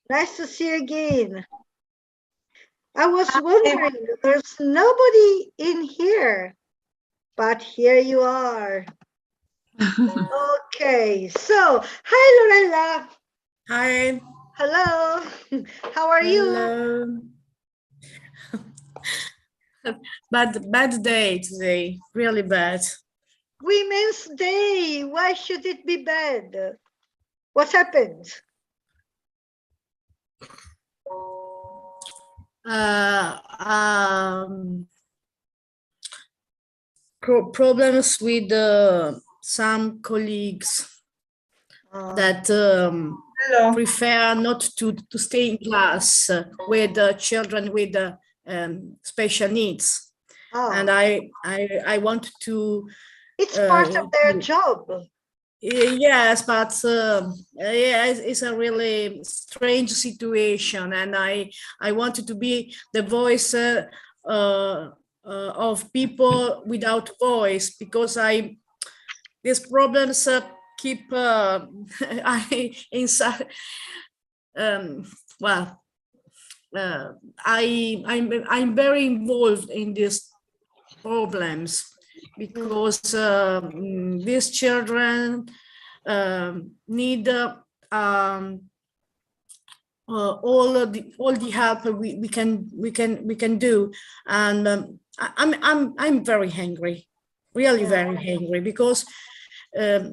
Nice to see you again. I was wondering, there's nobody in here, but here you are. Okay, so hi Lorella. Hi. Hello. How are you? Hello. Bad day today, really bad. Women's Day. Why should it be bad? What happened? Problems with some colleagues that prefer not to stay in class with children with special needs. Oh. And I want to. It's part of their job. Yes, but yeah, it's a really strange situation, and I wanted to be the voice of people without voice, because these problems keep inside. Well, I'm very involved in these problems, because these children need all the help we can do, and I'm very angry, really very angry, because they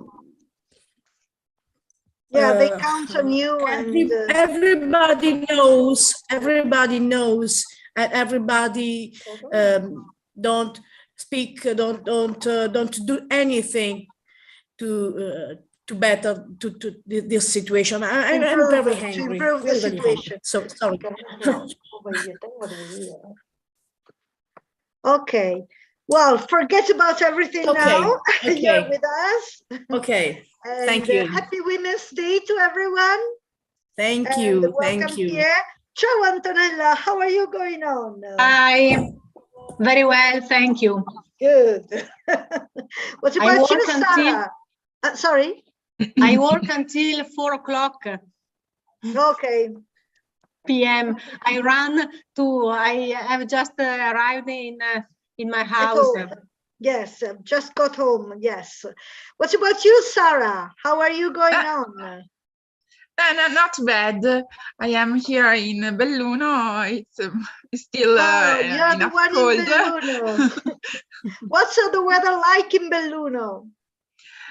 count on you, and everybody knows, and everybody don't speak, don't do anything to better to this situation. I'm very angry, to improve the situation. So sorry. Okay, well, forget about everything now. Okay. You're with us. Okay. And thank you. Happy Women's Day to everyone. Thank you. Welcome here. Ciao Antonella, how are you going on? Hi, very well, thank you. Good. What about you, Sarah? Sorry? I work until 4 o'clock. Okay. PM. I have just arrived in my house. Yes, just got home. Yes. What about you, Sarah? How are you going on? No, not bad. I am here in Belluno. It's still you're the one cold. in Belluno. What's the weather like in Belluno?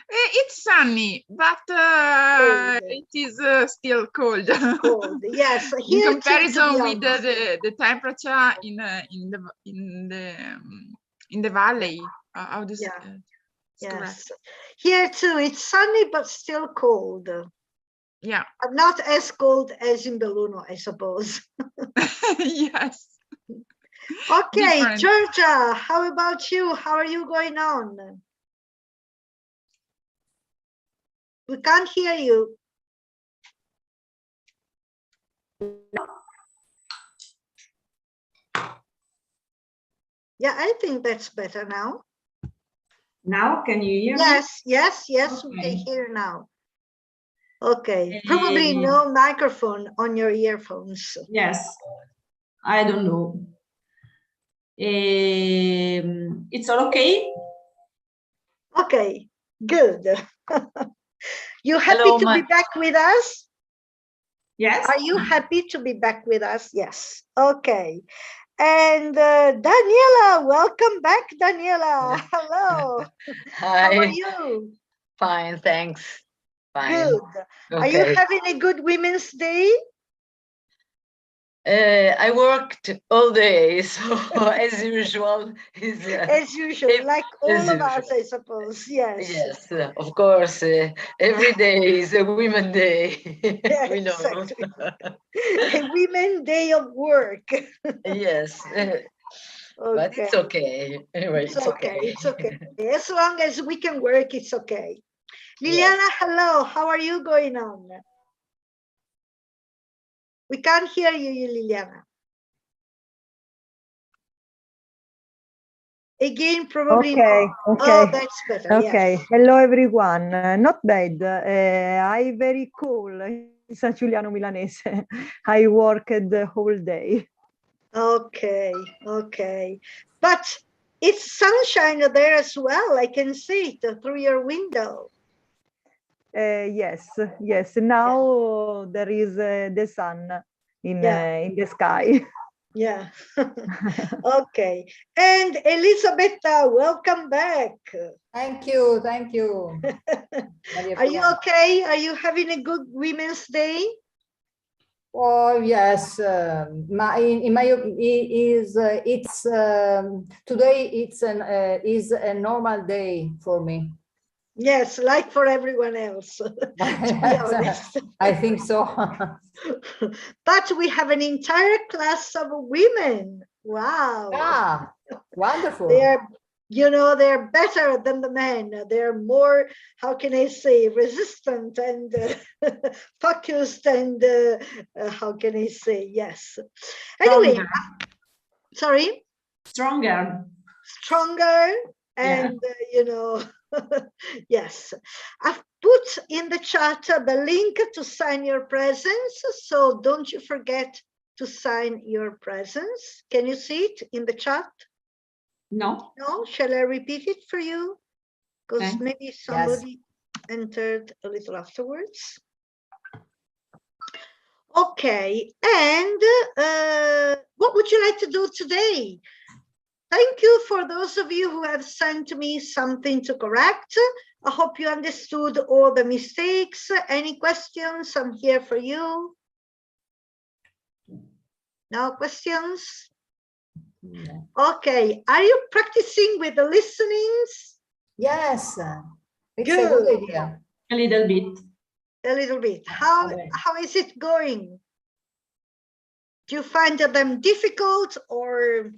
It's sunny, but it is still cold. Cold, yes. In comparison with the temperature in the valley. How does yes. Here too, it's sunny but still cold. Yeah. Not as cold as in Belluno, I suppose. Yes. Okay, different. Georgia, how about you? How are you going on? We can't hear you. Yeah, I think that's better now. Now, can you hear me? Yes, okay. We can hear now. Okay, probably no microphone on your earphones. Yes, I don't know. It's all okay? Okay, good. You happy Hello, to be back with us? Yes. Are you happy to be back with us? Yes. Okay. And Daniela, welcome back, Daniela. Hello. Hi. How are you? Fine, thanks. Fine. Good. Okay. Are you having a good Women's Day? I worked all day, so as usual. As usual, like all of us, I suppose. Yes. Yes, of course. Every day is a Women's Day. Yes, we know. exactly. A Women's Day of work. Yes. Okay. But it's okay. Anyway, it's okay. It's okay. As long as we can work, it's okay. Liliana, Yes. hello. How are you going on? We can't hear you, Liliana. Again, probably. Okay. Oh, that's better. Okay. Yes. Hello, everyone. Not bad. I very cool San Giuliano Milanese. I worked the whole day. Okay, okay. But it's sunshine there as well. I can see it through your window. Yes, yes. Now there is the sun in the sky. Yeah. Okay. And Elisabetta, welcome back. Thank you, thank you. Are you okay? Are you having a good Women's Day? Oh yes, in my it's today is a normal day for me. Yes, like for everyone else, to be honest. I think so. But we have an entire class of women. Wow. Ah, wonderful. They're, you know, they're better than the men. They're more, how can I say, resistant and focused and how can I say, yes. Anyway, sorry? Stronger. Stronger and, you know, yes. I've put in the chat the link to sign your presence. So don't you forget to sign your presence. Can you see it in the chat? No. No, shall I repeat it for you? Because maybe somebody entered a little afterwards. Okay, and what would you like to do today? Thank you for those of you who have sent me something to correct. I hope you understood all the mistakes. Any questions? I'm here for you. No questions? No. Okay, are you practicing with the listenings? Yes, it's a good idea. A little bit. A little bit. How is it going? Do you find them difficult or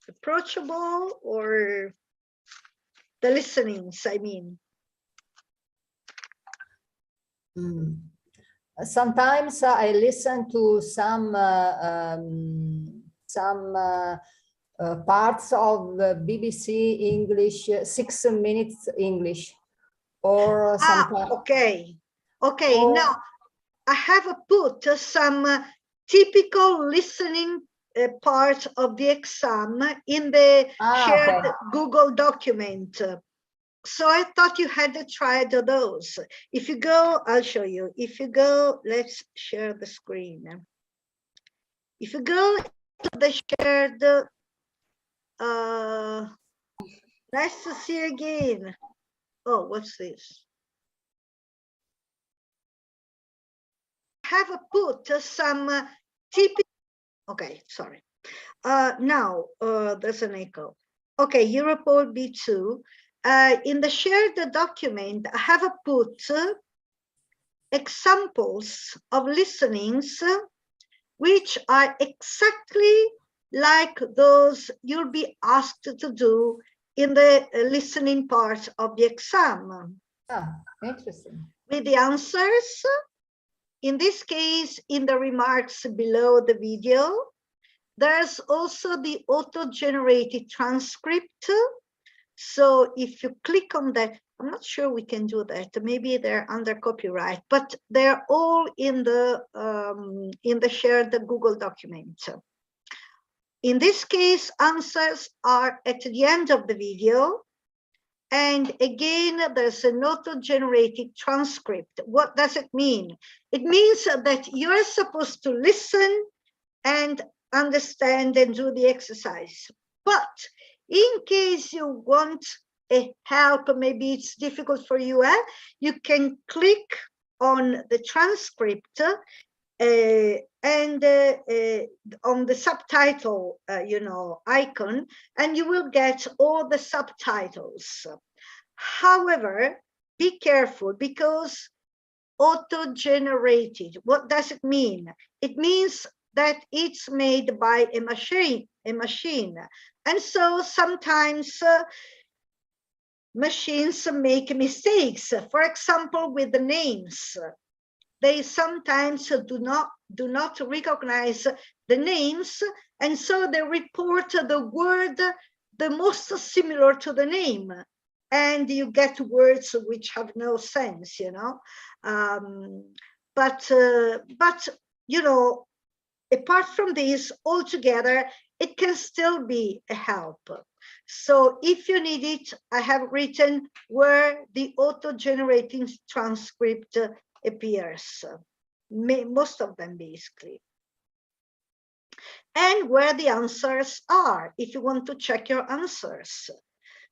approachable, or the listenings, I mean? Sometimes I listen to some parts of the BBC English, 6 minutes English, or sometimes. Okay. Now I have put some typical listening part of the exam in the shared Google document. So I thought you had tried those. If you go, I'll show you. If you go, let's share the screen. If you go to the shared, nice to see you again. Oh, what's this? I have put some typical, okay, sorry. Now, there's an echo. Okay, Europol B2. In the shared document, I have put examples of listenings which are exactly like those you'll be asked to do in the listening part of the exam. Ah, interesting. With the answers, in this case, in the remarks below the video. There's also the auto-generated transcript. So if you click on that, I'm not sure we can do that. Maybe they're under copyright, but they're all in the shared Google document. In this case, answers are at the end of the video. And again, there's an auto-generated transcript. What does it mean? It means that you're supposed to listen and understand and do the exercise. But in case you want a help, maybe it's difficult for you, you can click on the transcript and on the subtitle, icon, and you will get all the subtitles. However, be careful, because auto-generated, what does it mean? It means that it's made by a machine. And so sometimes machines make mistakes. For example, with the names, they sometimes do not recognize the names, and so they report the word the most similar to the name, and you get words which have no sense, but you know, apart from this, altogether, it can still be a help. So if you need it, I have written where the auto-generating transcript appears, most of them basically, and where the answers are, if you want to check your answers.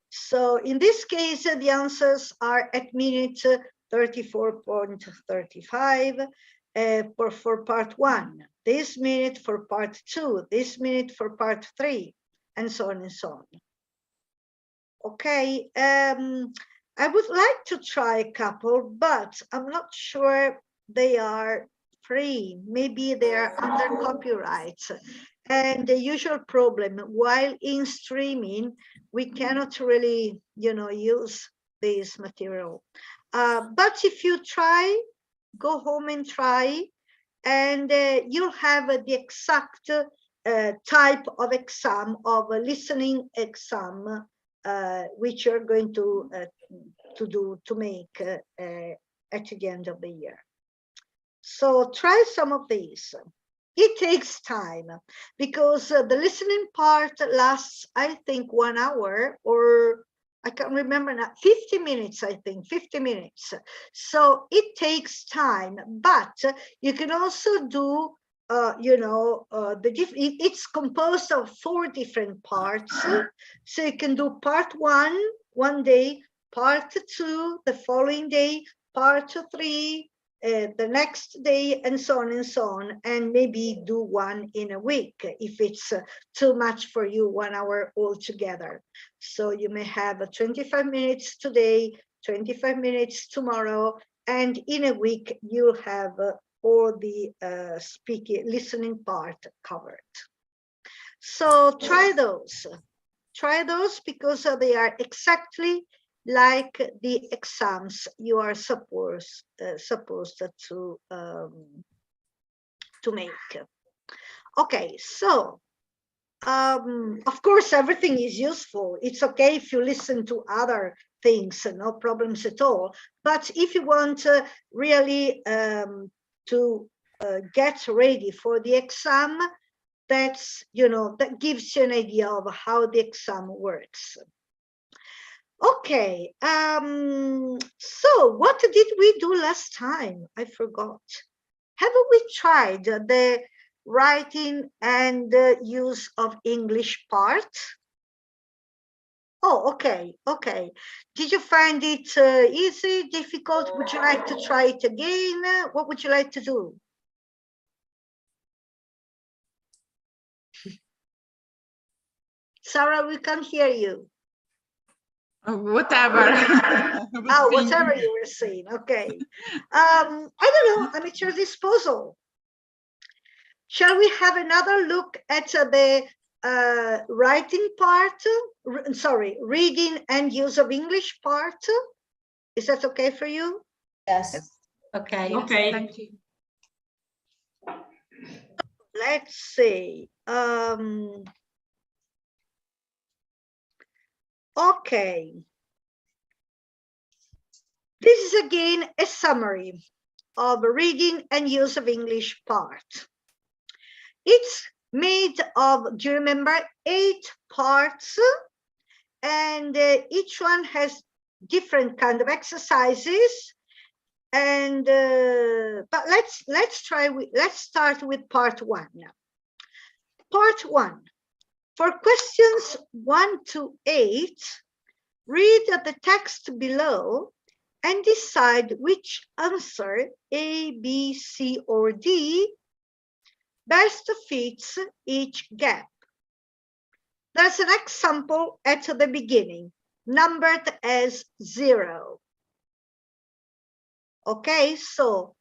So in this case, the answers are at minute 34.35 for part 1, this minute for part 2, this minute for part 3, and so on and so on. Okay, I would like to try a couple, but I'm not sure they are free. Maybe they are under copyright. And the usual problem, while in streaming, we cannot really, you know, use this material. But if you try, go home and try, and you'll have the exact type of exam, of a listening exam, which you're going to make at the end of the year. So try some of these. It takes time because the listening part lasts, I think, 1 hour, or I can't remember now, 50 minutes, I think, 50 minutes. So it takes time, but you can also do, you know, it's composed of 4 different parts. So you can do part 1 one day, part 2 the following day, part 3 the next day, and so on and so on, and maybe do 1 in a week if it's too much for you, 1 hour altogether. So you may have 25 minutes today, 25 minutes tomorrow, and in a week you'll have all the listening part covered. So try those because they are exactly like the exams you are supposed to make. Okay, so of course everything is useful. It's okay if you listen to other things, no problems at all. But if you want really to get ready for the exam, that's, you know, that gives you an idea of how the exam works. Okay, so what did we do last time? I forgot. Haven't we tried the writing and use of English part? Oh, okay, okay. Did you find it easy, difficult? Would you like to try it again? What would you like to do? Sarah, we can't hear you. Whatever. Oh, whatever you were saying. Okay. I don't know. I'm at your disposal. Shall we have another look at the writing part? Sorry, reading and use of English part. Is that okay for you? Yes. Okay. Okay. Thank you. Let's see. Okay. This is again a summary of reading and use of English part. It's made of, do you remember, 8 parts, and each one has different kind of exercises. And but let's start with part 1 now. Part 1. For questions 1 to 8, read the text below and decide which answer, A, B, C, or D, best fits each gap. There's an example at the beginning, numbered as 0. Okay, so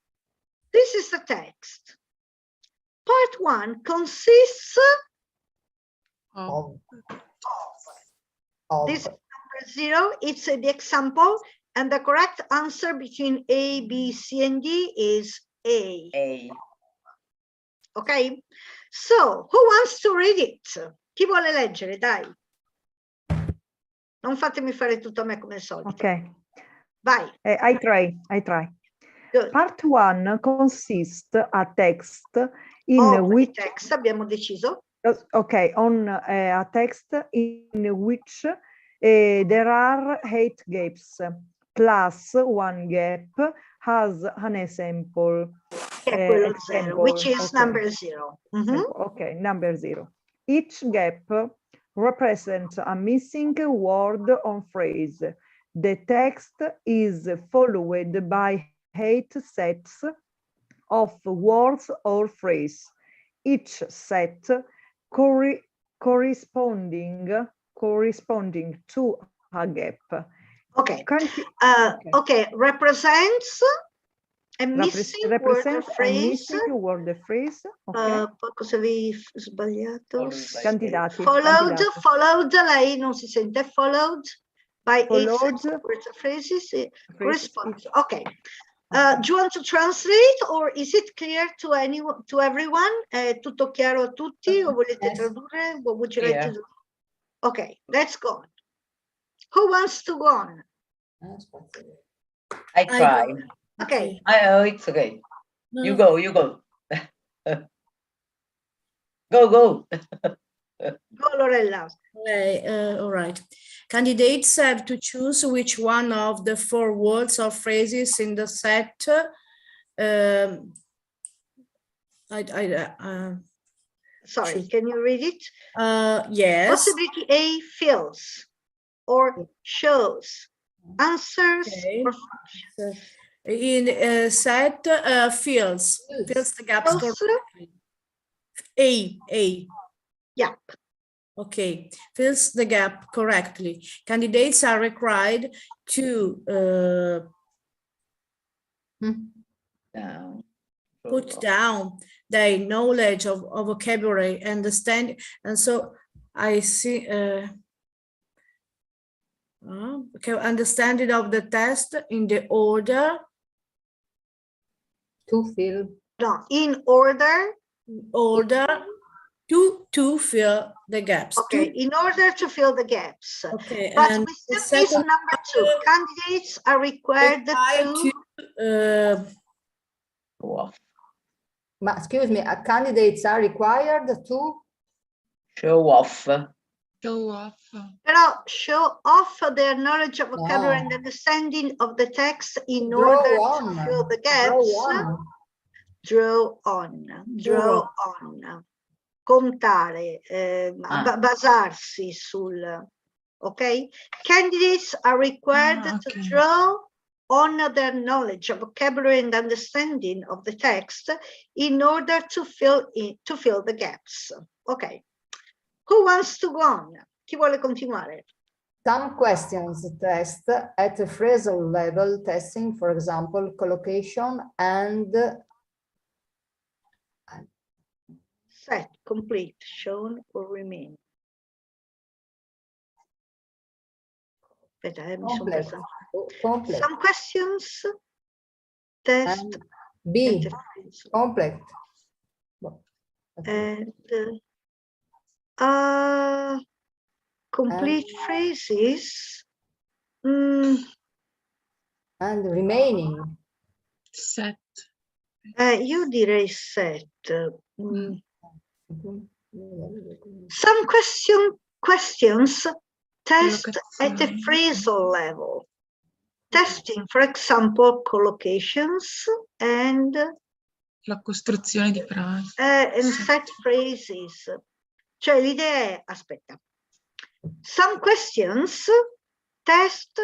this is the text. Part 1 consists Oh. this is number 0. It's the example, and the correct answer between A, B, C, and D is A. A. Ok, so who wants to read it? Chi vuole leggere, dai. Non fatemi fare tutto a me come al solito. Okay. Vai. I try. Good. Part 1 consists a text in Of which text, abbiamo deciso. okay, on a text in which there are 8 gaps plus 1 gap has an example. Che è quello Example, zero, which is okay. number 0. Mhm. Okay, number 0. Each gap represents a missing word or phrase. The text is followed by 8 sets of words or phrases. Each set corresponding to a gap. Okay. Okay. Okay, represents a missing word or Represent a phrase. missing word or phrase. Okay. Cosa avevi sbagliato? Candidati. Followed, lei non si sente followed by 8 sets of words or phrases. Corresponds. Okay. Do you want to translate or is it clear to anyone, to everyone? È tutto chiaro a tutti o volete tradurre? What would you like to do? Okay, let's go on. Who wants to go on? I try. Okay. Oh, it's okay. No. You go. Go. Go, Lorella. Okay, all right. Candidates have to choose which one of the 4 words or phrases in the set. Sorry, can you read it? Yes. Possibility A, fills or shows, answers Okay. or functions. In set fills the gaps Fills, correctly. A. yeah. Okay, fills the gap correctly. Candidates are required to put down their knowledge of vocabulary, understand, and so I see okay, understanding of the test in the order To fill. No, in order. to fill the gaps. Okay, in order to fill the gaps. Okay, But and we still miss number 2. Candidates are required to But excuse me, candidates are required to show off. Però show off their knowledge of vocabulary and understanding of the text in order to fill the gaps. Draw on. Contare, basarsi sul, okay? Candidates are required to draw on their knowledge of vocabulary and understanding of the text in order to fill the gaps. Okay. Who wants to go on? Chi vuole continuare? some questions test at a phrasal level testing, for example, collocation and Set, complete, shown or remain. Aspetta, mi sono complex. persa. Complex. Some questions test And B, at a phrasal. complex. And complete phrases. And remaining. Set. Io direi set. Some questions test at a phrasal level. Testing, for example, collocations and La costruzione di frasi. and set phrases. Cioè l'idea è, aspetta, some questions test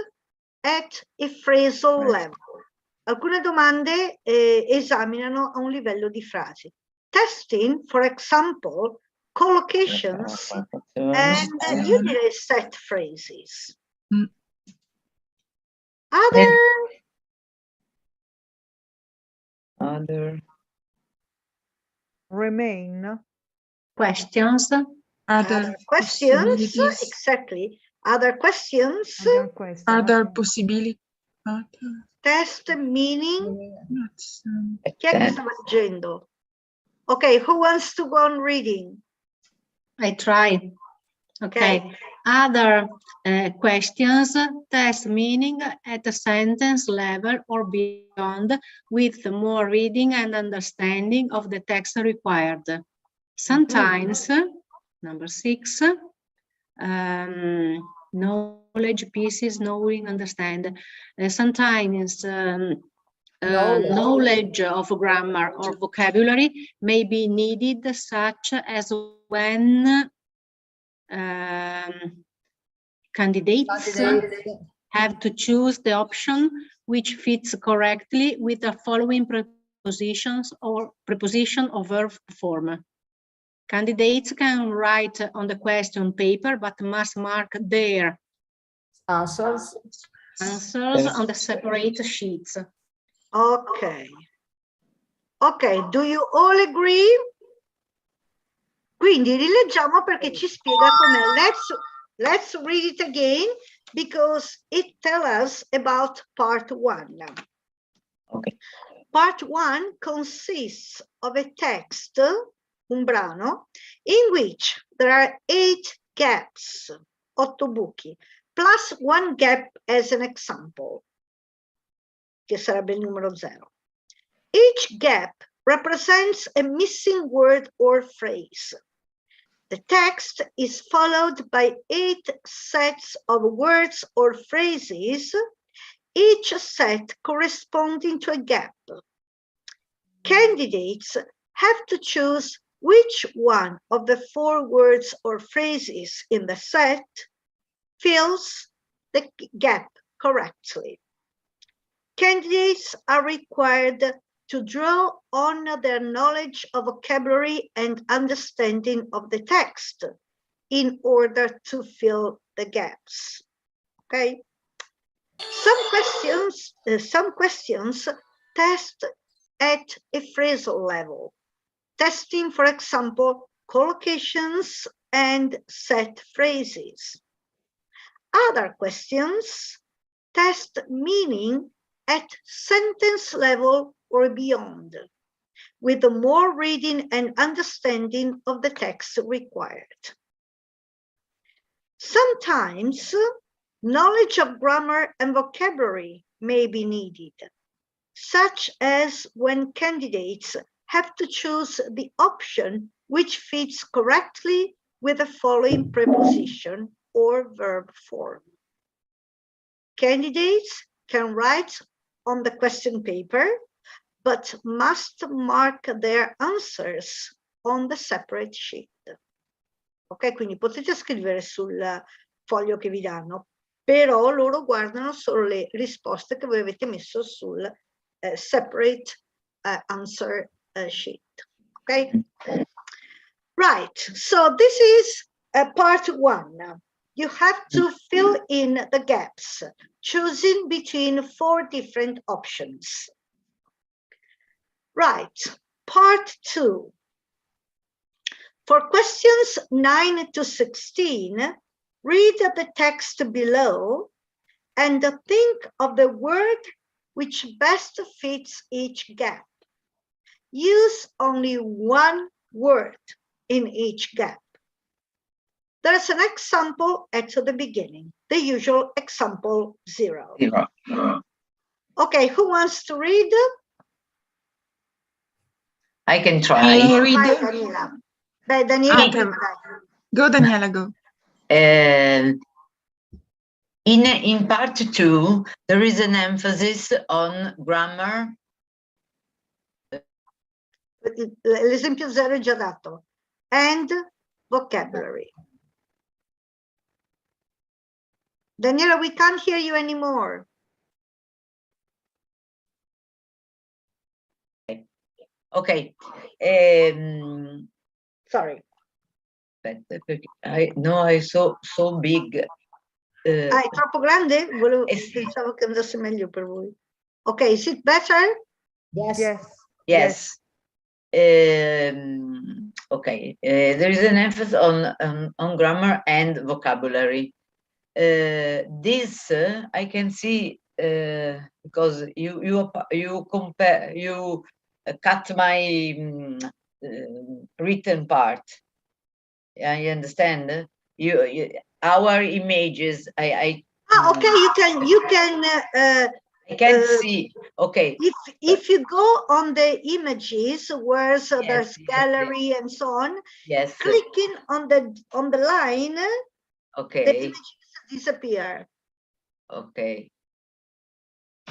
at a phrasal level. Alcune domande esaminano a un livello di frasi. Testing, for example, collocations and io direi set phrases. Other. Remain. Questions. Other questions, possibilities. exactly. Other questions. Other possibility. Test meaning. That's, Chi è che sta leggendo? Okay, who wants to go on reading? I try. Okay. Other questions test meaning at a sentence level or beyond, with more reading and understanding of the text required. Sometimes, number 6, knowledge pieces, knowing, understand. Sometimes knowledge of grammar or vocabulary may be needed, such as when candidates have to choose the option which fits correctly with the following prepositions or preposition or verb form. Candidates can write on the question paper, but must mark their answers on the separate sheets. Ok. Ok, do you all agree? Quindi rileggiamo perché ci spiega com'è. Let's read it again because it tells us about part 1. Okay. Part 1 consists of a text, un brano, in which there are 8 gaps, 8 buchi, plus 1 gap as an example, che sarebbe il numero 0. Each gap represents a missing word or phrase. The text is followed by 8 sets of words or phrases, each set corresponding to a gap. Candidates have to choose which one of the 4 words or phrases in the set fills the gap correctly. Candidates are required to draw on their knowledge of vocabulary and understanding of the text in order to fill the gaps. Okay? Some questions test at a phrasal level, testing, for example, collocations and set phrases. Other questions test meaning at sentence level or beyond, with more reading and understanding of the text required. Sometimes knowledge of grammar and vocabulary may be needed, such as when candidates have to choose the option which fits correctly with the following preposition or verb form. Candidates can write on the question paper, but must mark their answers on the separate sheet. Ok, quindi potete scrivere sul foglio che vi danno, però loro guardano solo le risposte che voi avete messo sul separate answer sheet. Okay? Right, so this is part 1. You have to fill in the gaps, choosing between 4 different options. Right, part 2. For questions 9 to 16, read the text below and think of the word which best fits each gap. Use only 1 word in each gap. There's an example at the beginning, the usual example 0. Okay, who wants to read? I can try. Vai, Daniela. Dai, Daniela, prima, dai. Go, Daniela, go. In part 2, there is an emphasis on grammar. L'esempio 0 è già dato. And vocabulary. Daniela, we can't hear you anymore. Okay. Sorry. I saw so big. È troppo grande? Pensavo che andasse meglio per voi. Ok, is it better? Yes. Yes. Okay. There is an emphasis on grammar and vocabulary. This I can see because you compare, you cut my written part. I understand. our images. Okay, you can I can't see. Okay. if you go on the images where there's yes, gallery and so on, yes. clicking on the line, the Okay. images disappear. Okay.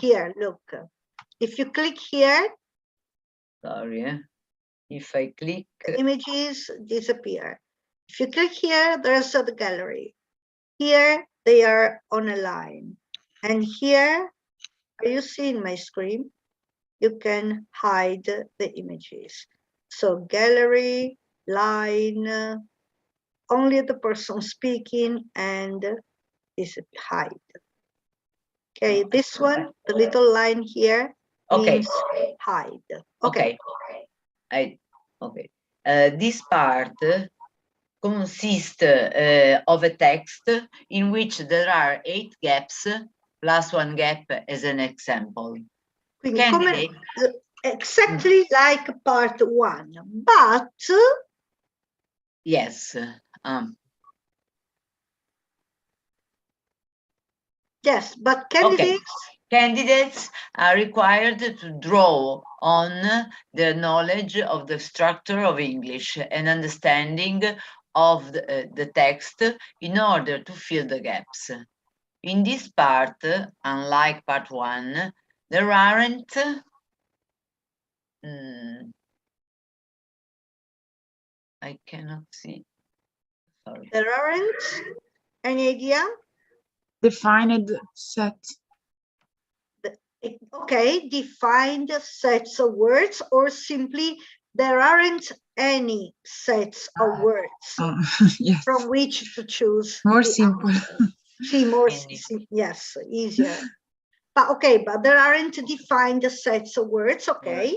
Here, look. If you click here, Sorry. If I click, the images disappear. If you click here, there's the gallery. Here, they are on a line. And here, are you seeing my screen? You can hide the images. So gallery, line, only the person speaking, and is hide. Okay, this one, the little line here means hide. Okay. Okay. This part consists of a text in which there are 8 gaps plus 1 gap as an example. Quindi exactly like part 1, but yes. Yes, but candidates are required to draw on their knowledge of the structure of English and understanding of the text in order to fill the gaps. In this part, unlike part 1, there aren't I cannot see. Sorry. There aren't any idea? Defined set. Okay, defined sets of words, or simply there aren't any sets of words Yes. from which to choose. More simple. See, more, yes, easier. But okay, but there aren't defined sets of words, okay?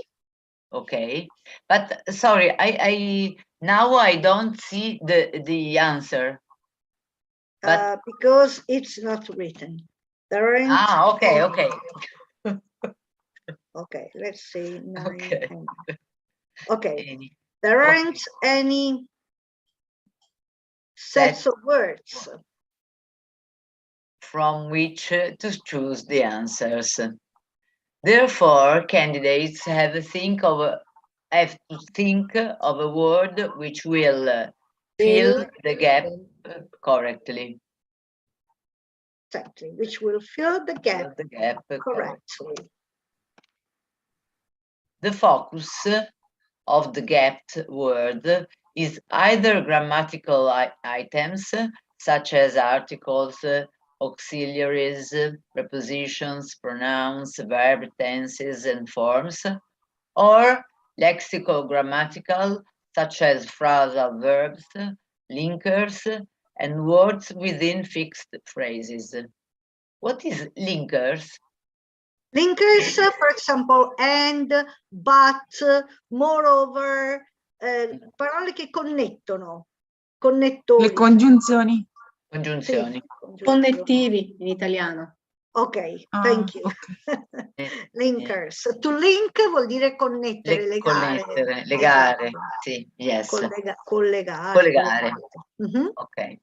Okay, but sorry, I now I don't see the answer. But because it's not written. There aren't. Okay. Okay, let's see. Okay. Okay, there aren't any sets of words from which to choose the answers. Therefore, candidates have to think of a word which will fill the gap correctly. Exactly, which will fill the gap, correctly. The focus of the gapped word is either grammatical items, such as articles, auxiliaries, prepositions, pronouns, verb tenses, and forms, or lexicogrammatical, such as phrasal verbs, linkers, and words within fixed phrases. What is linkers? Linkers, for example, and, but, moreover, parole che connettono, connettori. Le congiunzioni. Congiunzioni. Connettivi in italiano. Ok, thank you. Okay. Linkers. To link vuol dire connettere, legare. Connettere, legare, sì, yes. Collegare. Okay.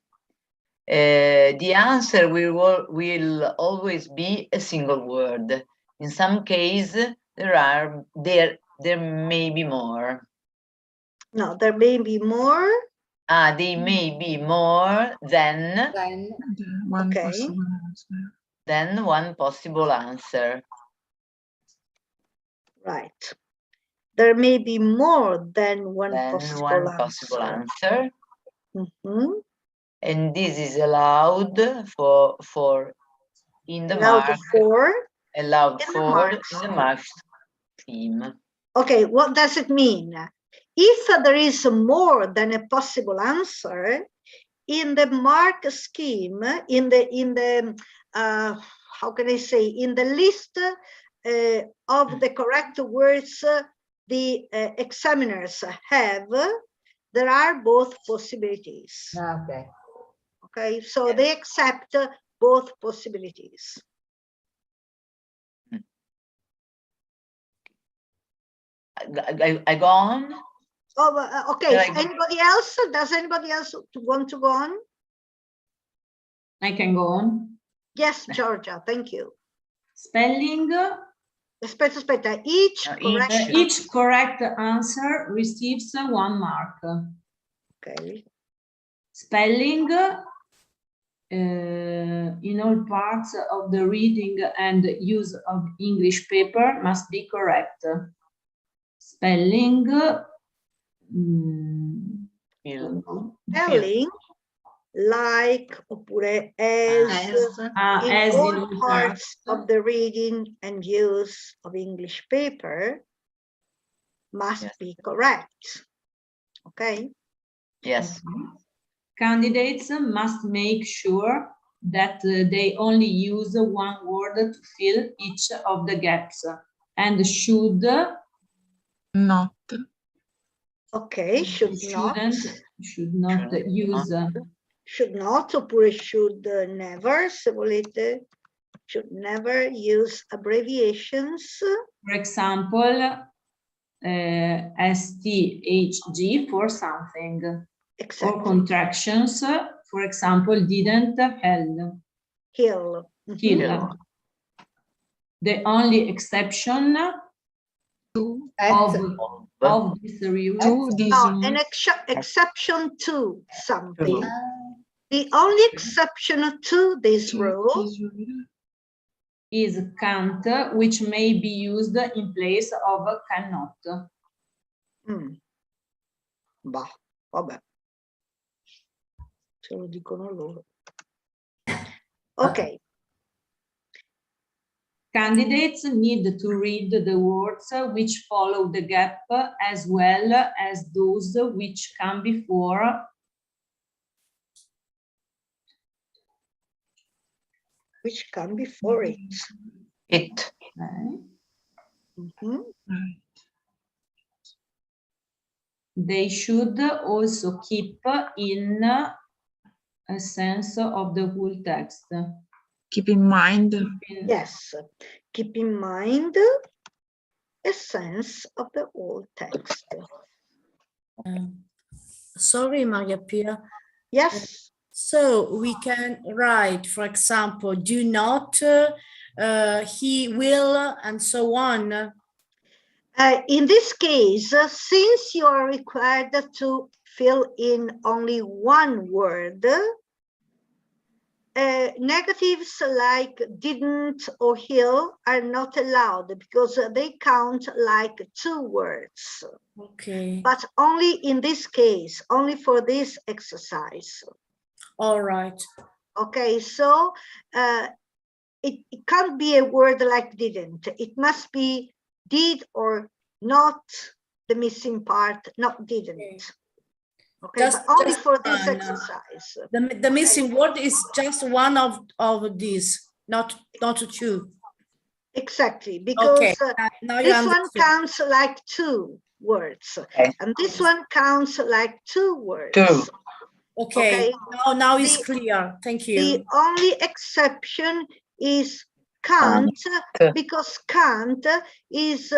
The answer will always be a single word. In some cases, there may be more. No, there may be more. They may be more than one possible answer. Then one possible answer. Right. There may be more than one possible answer. And this is allowed for in the allowed mark. For Allowed for in the mark scheme. Okay, what does it mean? If there is more than a possible answer in the mark scheme, in the how can I say, in the list of the correct words the examiners have, there are both possibilities. Okay. Okay, so they accept both possibilities. I go on? Oh, okay. Anybody else? Does anybody else want to go on? I can go on. Yes, Georgia, thank you. Spelling. Aspetta. Each correct answer receives 1 mark. Okay. Spelling in all parts of the reading and use of English paper must be correct. Spelling. Spelling, like, oppure as, in all parts of the reading and use of English paper must be correct. Okay? Yes. Candidates must make sure that they only use 1 word to fill each of the gaps and should Not. Okay, should not use should not, oppure should never, se volete, should never use abbreviations. for example STHG for something. Exactly. Or contractions, for example, didn't, held. Hill. Kill. The only exception of this rule. An exception to something. The only exception to this rule is can't, which may be used in place of cannot. Bah, vabbè. Se lo dicono loro. Ok. Candidates need to read the words which follow the gap as well as those which come before. Which come before it. It. Okay. They should also keep in a sense of the whole text. Keep in mind. Yes, keep in mind a sense of the whole text. Sorry, Maria Pia. Yes. So we can write, for example, do not, he will, and so on. In this case, since you are required to fill in only 1 word, negatives like didn't or he'll are not allowed because they count like 2 words. Okay. But only in this case, only for this exercise. All right. Okay, so it can't be a word like didn't. It must be did or not, the missing part, not didn't. Okay, but only for this exercise. The missing word is just one of these, not 2. Exactly, because now this one counts like 2 words, and this one counts like 2 words. 2. Okay. Now it's clear. Thank you. The only exception is can't, because can't is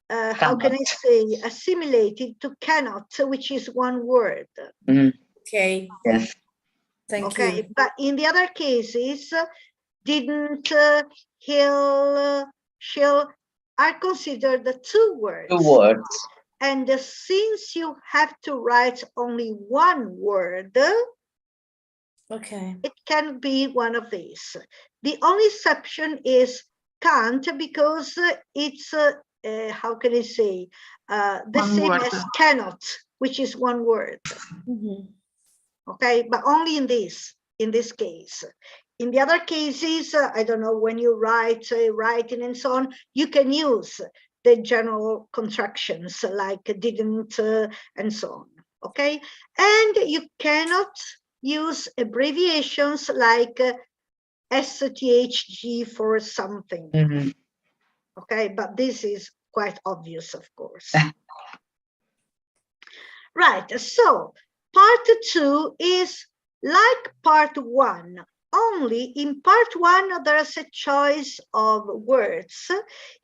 how can I say, assimilated to cannot, which is 1 word. Okay. Yes. Thank you. But in the other cases, didn't, he'll, she'll are considered the 2 words. 2 words. And since you have to write only 1 word, okay, it can be one of these. The only exception is can't, because it's how can I say, the same as cannot, which is 1 word. Okay, but only in this case. In the other cases, I don't know, when you write writing and so on, you can use the general contractions like didn't and so on. Okay, and you cannot use abbreviations like STHG for something. Okay, but this is quite obvious, of course. Right, so part 2 is like part 1. Only in part 1 there's a choice of words.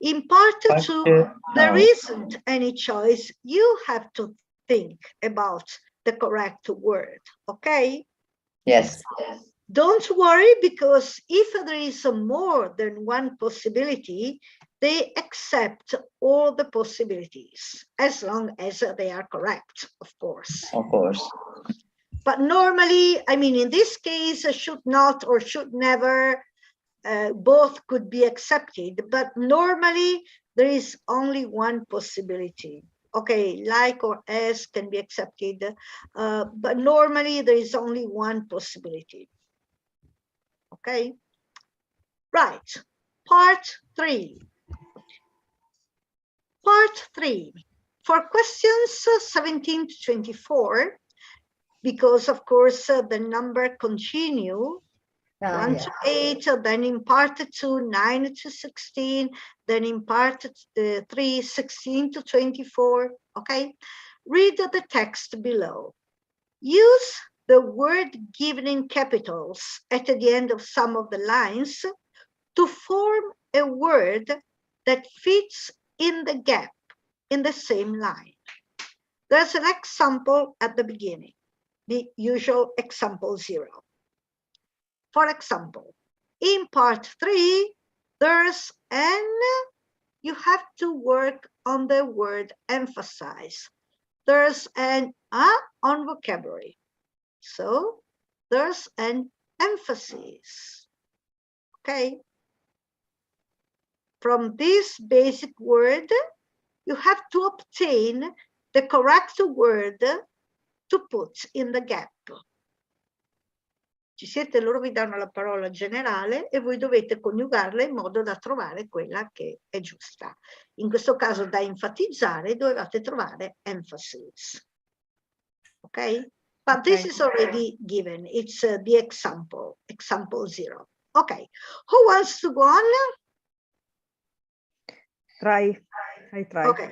In part 2 there isn't any choice. You have to think about the correct word. Okay? Yes. Don't worry, because if there is more than one possibility, they accept all the possibilities, as long as they are correct, of course. Of course. But normally, I mean, in this case, should not or should never, both could be accepted, but normally there is only one possibility. Okay, like or as can be accepted, but normally there is only one possibility. Okay, right, part 3. Part 3, for questions 17 to 24, because of course the number continue, 1 to 8, then in part 2, 9 to 16, then in part 3, 16 to 24, okay? Read the text below. Use the word given in capitals at the end of some of the lines to form a word that fits in the gap in the same line. There's an example at the beginning, the usual example 0. For example, in part 3, there's an, you have to work on the word emphasize. There's an on vocabulary. So there's an emphasis. Okay. From this basic word, you have to obtain the correct word to put in the gap. Ci siete, loro vi danno la parola generale e voi dovete coniugarla in modo da trovare quella che è giusta. In questo caso, da enfatizzare, dovevate trovare emphasis. Ok? But this is already given. It's the example 0. Okay. Who wants to go on? Try. Okay.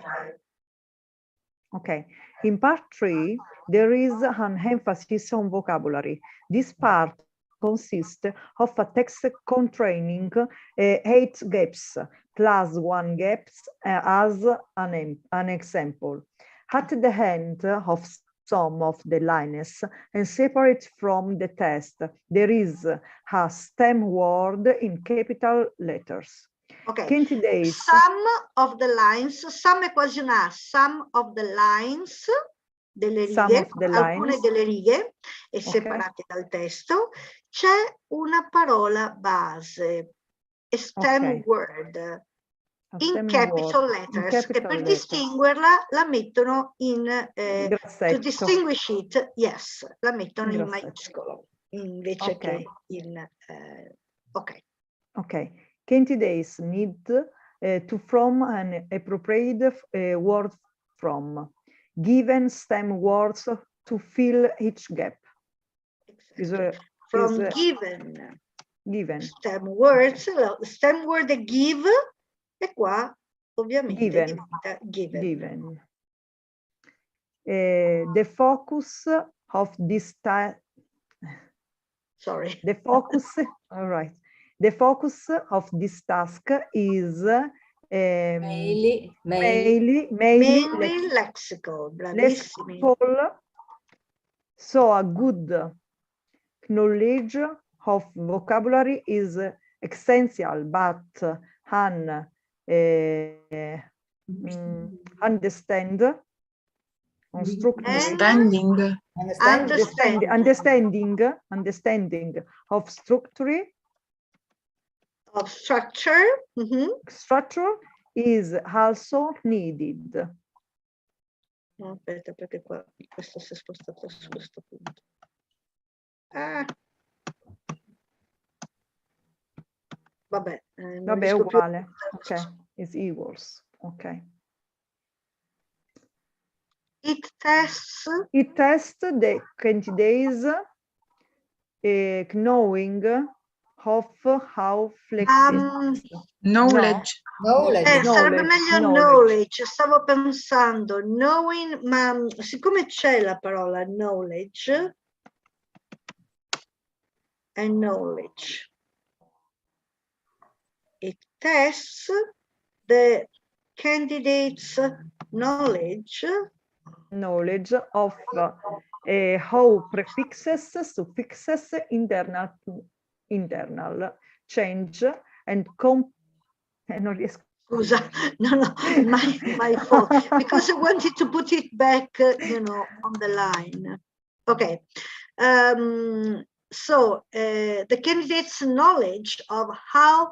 Okay. In part 3, there is an emphasis on vocabulary. This part consists of a text containing 8 gaps plus 1 gap as an example. At the end of some of the lines and separate from the text, there is a stem word in capital letters. Ok, Candidates. Some of the lines, some è quasi una, some of the lines, delle righe, alcune delle righe, e separate dal testo, c'è una parola base, a stem word, in capital letters, e per distinguerla la mettono in, to distinguish it, yes, la mettono in maiuscolo, invece che in, ok. Candidates need to form an appropriate word from given stem words to fill each gap. From given stem words, stem word è give, e qua ovviamente diventa given. The focus of this The focus of this task is mainly lexical. Bravissimi. So a good knowledge of vocabulary is essential, but an understanding of structure structure is also needed. No, aspetta, perché qua questo si è spostato su questo punto. Vabbè, è uguale. Ok, is equals. Ok. It tests the candidates knowing of how flexible. Knowledge. Sarebbe meglio knowledge. Stavo pensando knowing, ma siccome c'è la parola knowledge e knowledge, it tests the candidate's knowledge of how prefixes, suffixes, internal change and non riesco. Scusa, no, my fault, because I wanted to put it back, on the line. Okay. So the candidate's knowledge of how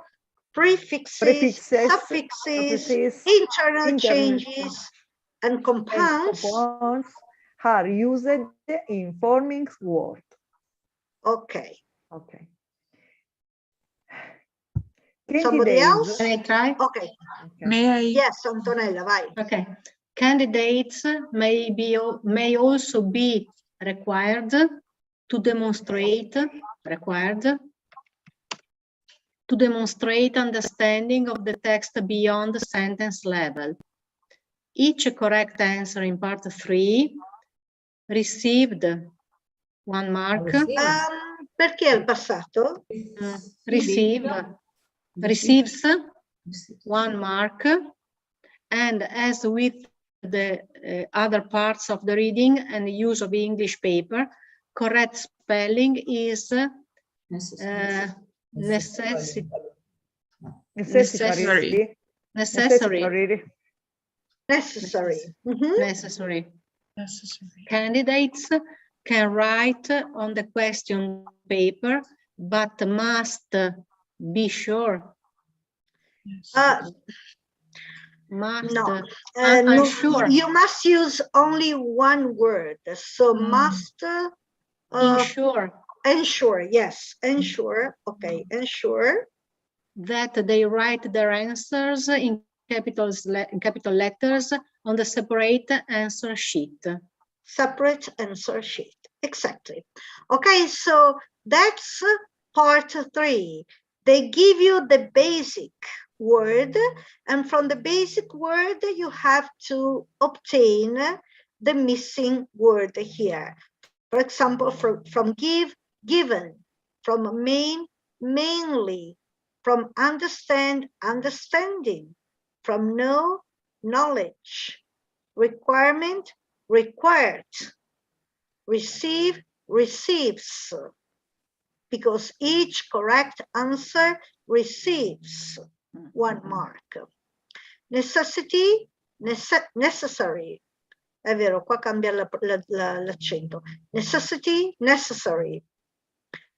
prefixes, suffixes, internal changes, and compounds are used in forming words. Okay. Okay. Somebody else? Can I try? Okay. May I? Yes, Antonella, vai. Okay. Candidates may also be required to demonstrate understanding of the text beyond the sentence level. Each correct answer in part 3 received 1 mark. Perché al passato? Receives 1 mark, and as with the other parts of the reading and the use of English paper, correct spelling is necessary. Candidates can write on the question paper, but must be sure. Sure. You must use only one word. So must. Ensure. Yes. Ensure. Okay. Ensure that they write their answers in capital letters on the separate answer sheet. Separate answer sheet. Exactly. Okay. So that's part 3. They give you the basic word, and from the basic word you have to obtain the missing word here. For example, from give, given, from main, mainly, from understand, understanding, from know, knowledge, requirement, required, receive, receives, because each correct answer receives 1 mark. Necessity, necessary. È vero, qua cambia l'accento. Necessity, necessary.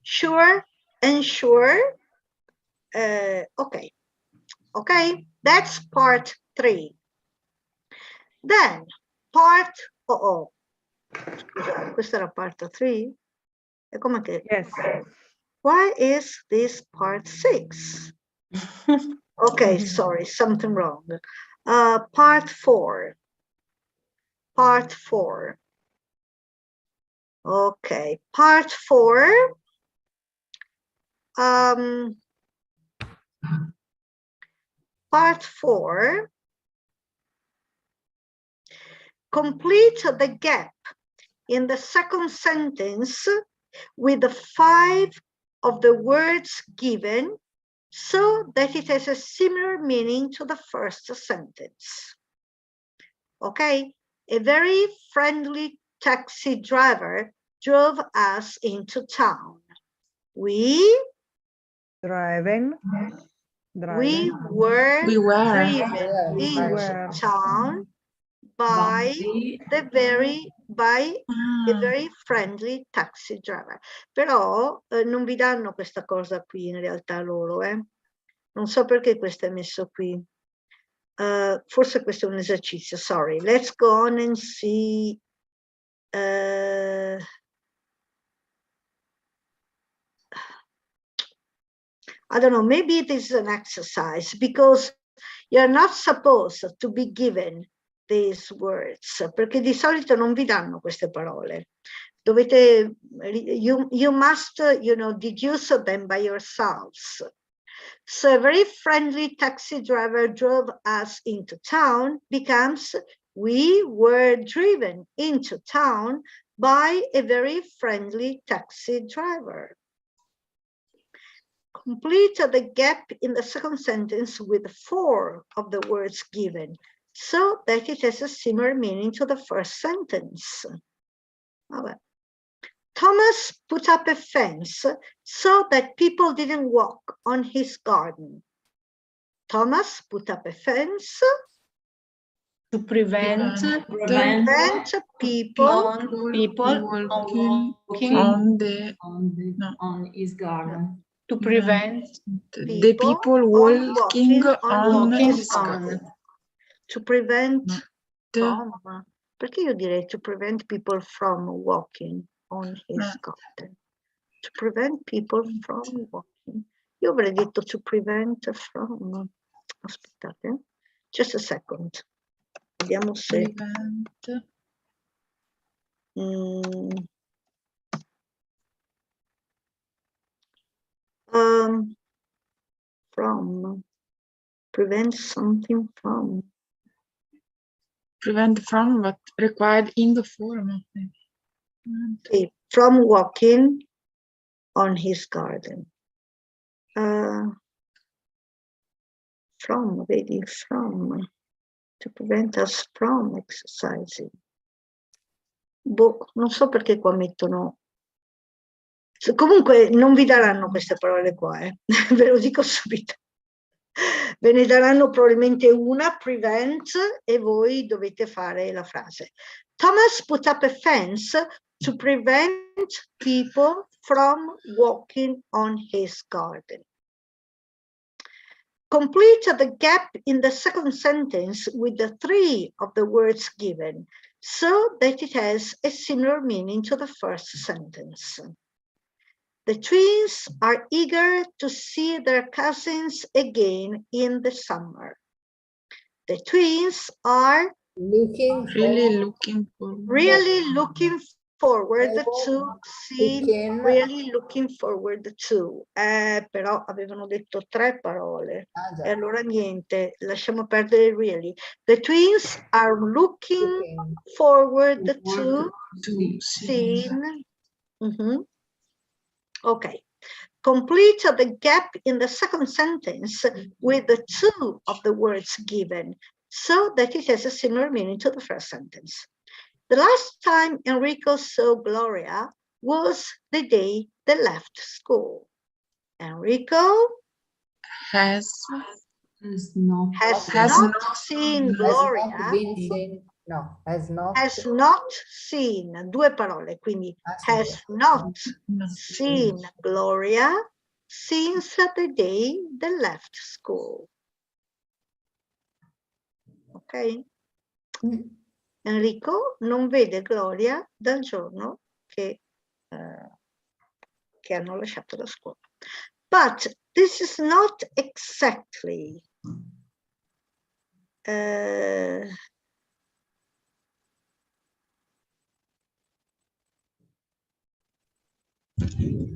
Sure, ensure. Okay. Okay, that's part 3. Then, part, Scusa, questa era part 3? E come che? Yes. Why is this part 6? Okay, sorry, something wrong. Part 4. Part 4. Okay, part 4. Part 4. Complete the gap in the second sentence with the 5 of the words given, so that it has a similar meaning to the first sentence. Okay, a very friendly taxi driver drove us into town. We were driven into town by a very friendly taxi driver. Però non vi danno questa cosa qui in realtà loro, non so perché questo è messo qui. Forse questo è un esercizio, sorry. Let's go on and see. I don't know, maybe this is an exercise, because you're not supposed to be given these words, perché di solito non vi danno queste parole. Dovete, you must, deduce them by yourselves. So a very friendly taxi driver drove us into town becomes we were driven into town by a very friendly taxi driver. Complete the gap in the second sentence with 4 of the words given, so that it has a similar meaning to the first sentence. Vabbè, Thomas put up a fence so that people didn't walk on his garden. Thomas put up a fence to prevent people walking on his garden. To prevent the people walking on his garden. To prevent from, perché io direi to prevent people from walking on his garden? To prevent people from walking. Io avrei detto to prevent from. Aspettate, just a second. Vediamo se. From. Prevent something from. Prevent from, but required in the form. Okay, from walking on his garden. From, vedi, from, to prevent us from exercising. Boh, non so perché qua mettono. Comunque non vi daranno queste parole qua, ve lo dico subito. Ve ne daranno probabilmente una, prevent, e voi dovete fare la frase. Thomas put up a fence to prevent people from walking on his garden. Complete the gap in the second sentence with the three of the words given, so that it has a similar meaning to the first sentence. The twins are eager to see their cousins again in the summer. The twins are really looking forward to seeing, really looking forward to. Però avevano detto 3 parole. E allora niente, lasciamo perdere really. The twins are looking forward to seeing. Okay. Complete the gap in the second sentence with the 2 of the words given, so that it has a similar meaning to the first sentence. The last time Enrico saw Gloria was the day they left school. Enrico has not seen Gloria. Has not seen, 2 parole, quindi has not seen Gloria since the day they left school. Ok? Enrico non vede Gloria dal giorno che hanno lasciato la scuola. But this is not exactly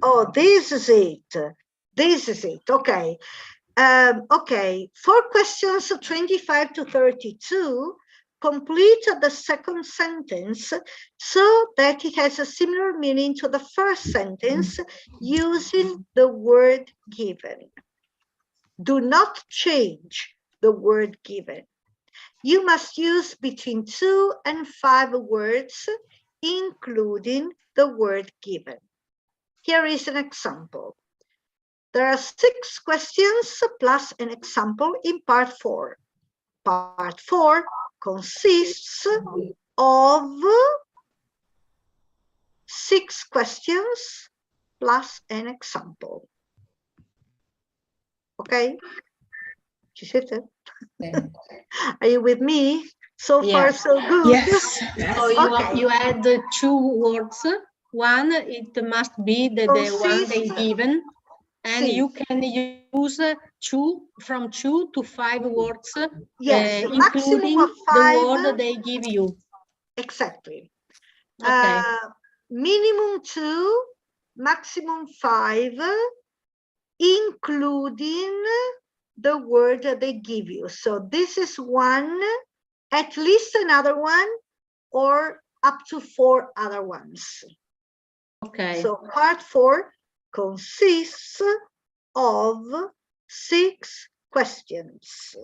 oh, this is it. This is it. Okay. Okay. For questions 25 to 32, complete the second sentence so that it has a similar meaning to the first sentence using the word given. Do not change the word given. You must use between 2 and 5 words, including the word given. Here is an example. There are 6 questions plus an example in part 4. Part 4 consists of 6 questions plus an example. Okay? Ci siete? Are you with me? So far, so good. Yes. So you add 2 words. One, it must be the one they given, and you can use 2 from 2 to 5 words, yes, including maximum of 5, the word they give you. Exactly. Okay. Minimum 2, maximum 5, including the word that they give you. So this is one, at least another one, or up to 4 other ones. Okay. So part 4 consists of 6 questions.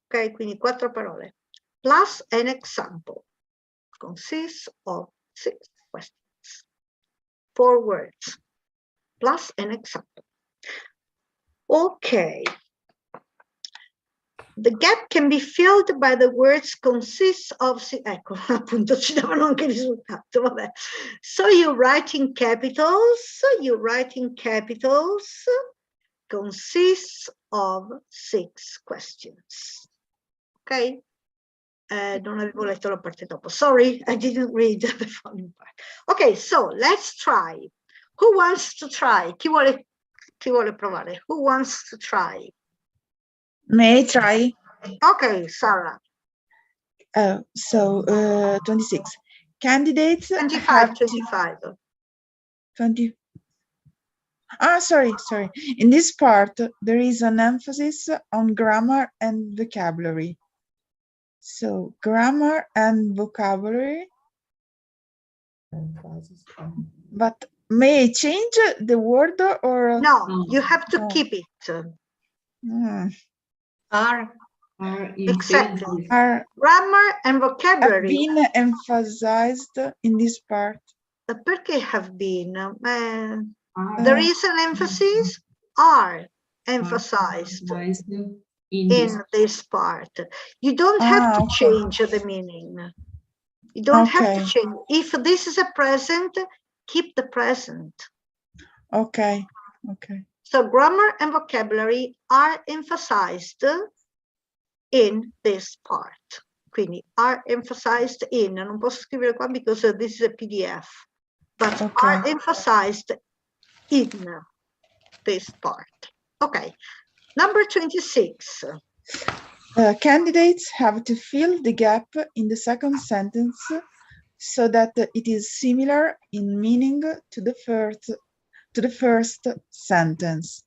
Ok, quindi 4 parole. Plus an example. Consists of 6 questions. 4 words, plus an example. Okay. The gap can be filled by the words consists of, ecco, appunto ci davano anche il risultato, vabbè. So you write in capitals, consists of 6 questions. Ok? Non avevo letto la parte dopo. Sorry, I didn't read the following part. Okay, so let's try. Who wants to try? Chi vuole provare? Who wants to try? May I try? Okay, Sarah. 26. Candidates 25, have 25. 20. Sorry. In this part, there is an emphasis on grammar and vocabulary. So, grammar and vocabulary. But may I change the word or? No, you have to keep it. Are Exactly. Are Grammar and have vocabulary. been emphasized in this part. Perché have been? There is an emphasis. Are emphasized in this part. You don't have to change the meaning. You don't have to change. If this is a present, keep the present. Okay. So grammar and vocabulary are emphasized in this part. Quindi are emphasized in, non posso scrivere qua because this is a PDF, but are emphasized in this part. Okay, number 26. Candidates have to fill the gap in the second sentence so that it is similar in meaning to the first sentence.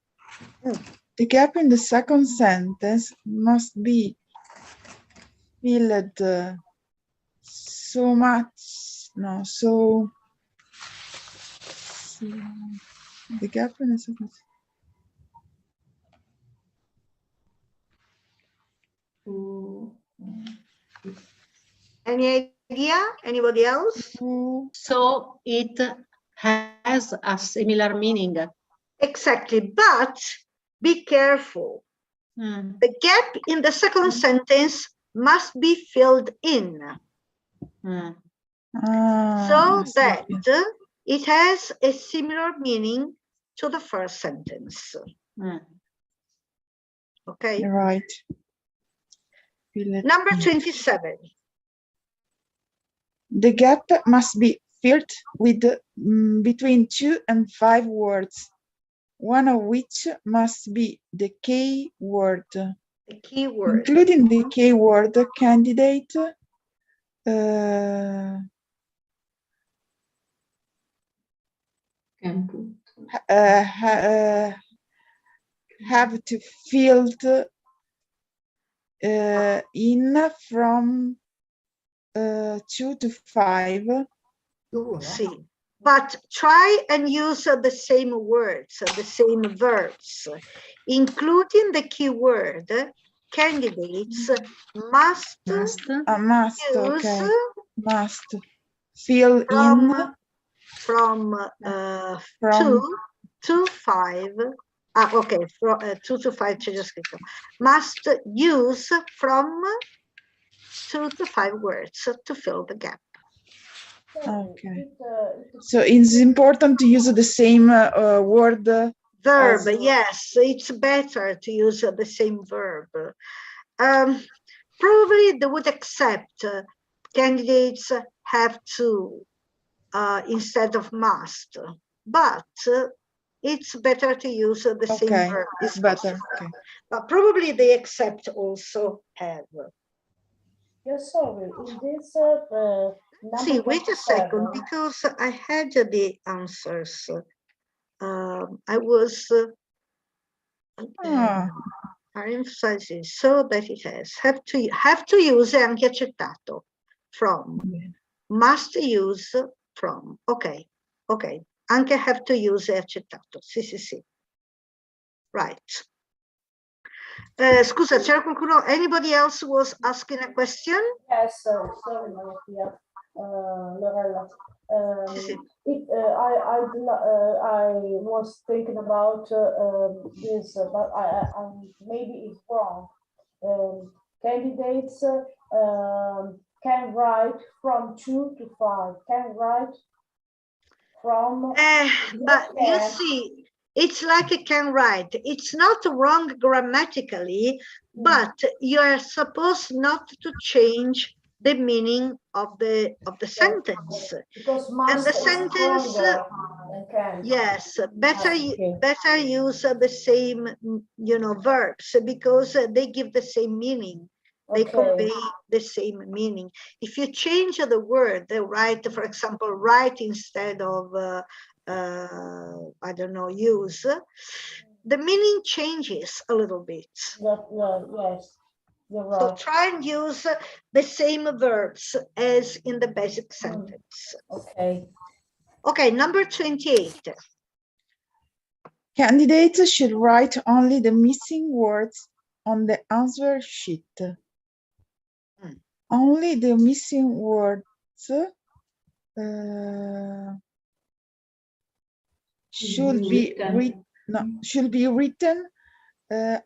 The gap in the second sentence must be filled the gap in the second. Any idea? Anybody else? So it has a similar meaning. Exactly, but be careful. The gap in the second sentence must be filled in so that it has a similar meaning to the first sentence. Okay. Right. Number 27. The gap must be filled with between 2 and 5 words, one of which must be the key word. The key word. Including the key word, candidate have to fill in from 2 to 5. See, but try and use the same words, the same verbs, including the key word. Candidates must use fill in from 2 to 5. Okay, from 2 to 5 c'è già scritto. Must use from 2 to 5 words to fill the gap. Okay. So it's important to use the same word. Verb, yes, it's better to use the same verb. Probably they would accept candidates have to instead of must, but it's better to use the same verb. It's better. Okay. But probably they accept also have. Yes, sorry, in this See, wait a second, because I had the answers. I was are emphasizing so that it has have to use è anche accettato from, must use from. Ok, anche have to use è accettato. Sì. Right. Scusa, c'era qualcuno? Anybody else was asking a question? Yes, sorry, Maria. Lorella. I was thinking about this, but I maybe it's wrong. Candidates can write from 2 to 5. Can write from. But you see, it's like a can write. It's not wrong grammatically, but you are supposed not to change the meaning of the sentence. And the sentence, yes, better use the same, verbs, because they give the same meaning. They convey the same meaning. If you change the word, they write, for example, write instead of, I don't know, use, the meaning changes a little bit. Yes, you're right. So try and use the same verbs as in the basic sentence. Okay. Okay, number 28. Candidates should write only the missing words on the answer sheet. Only the missing words should be written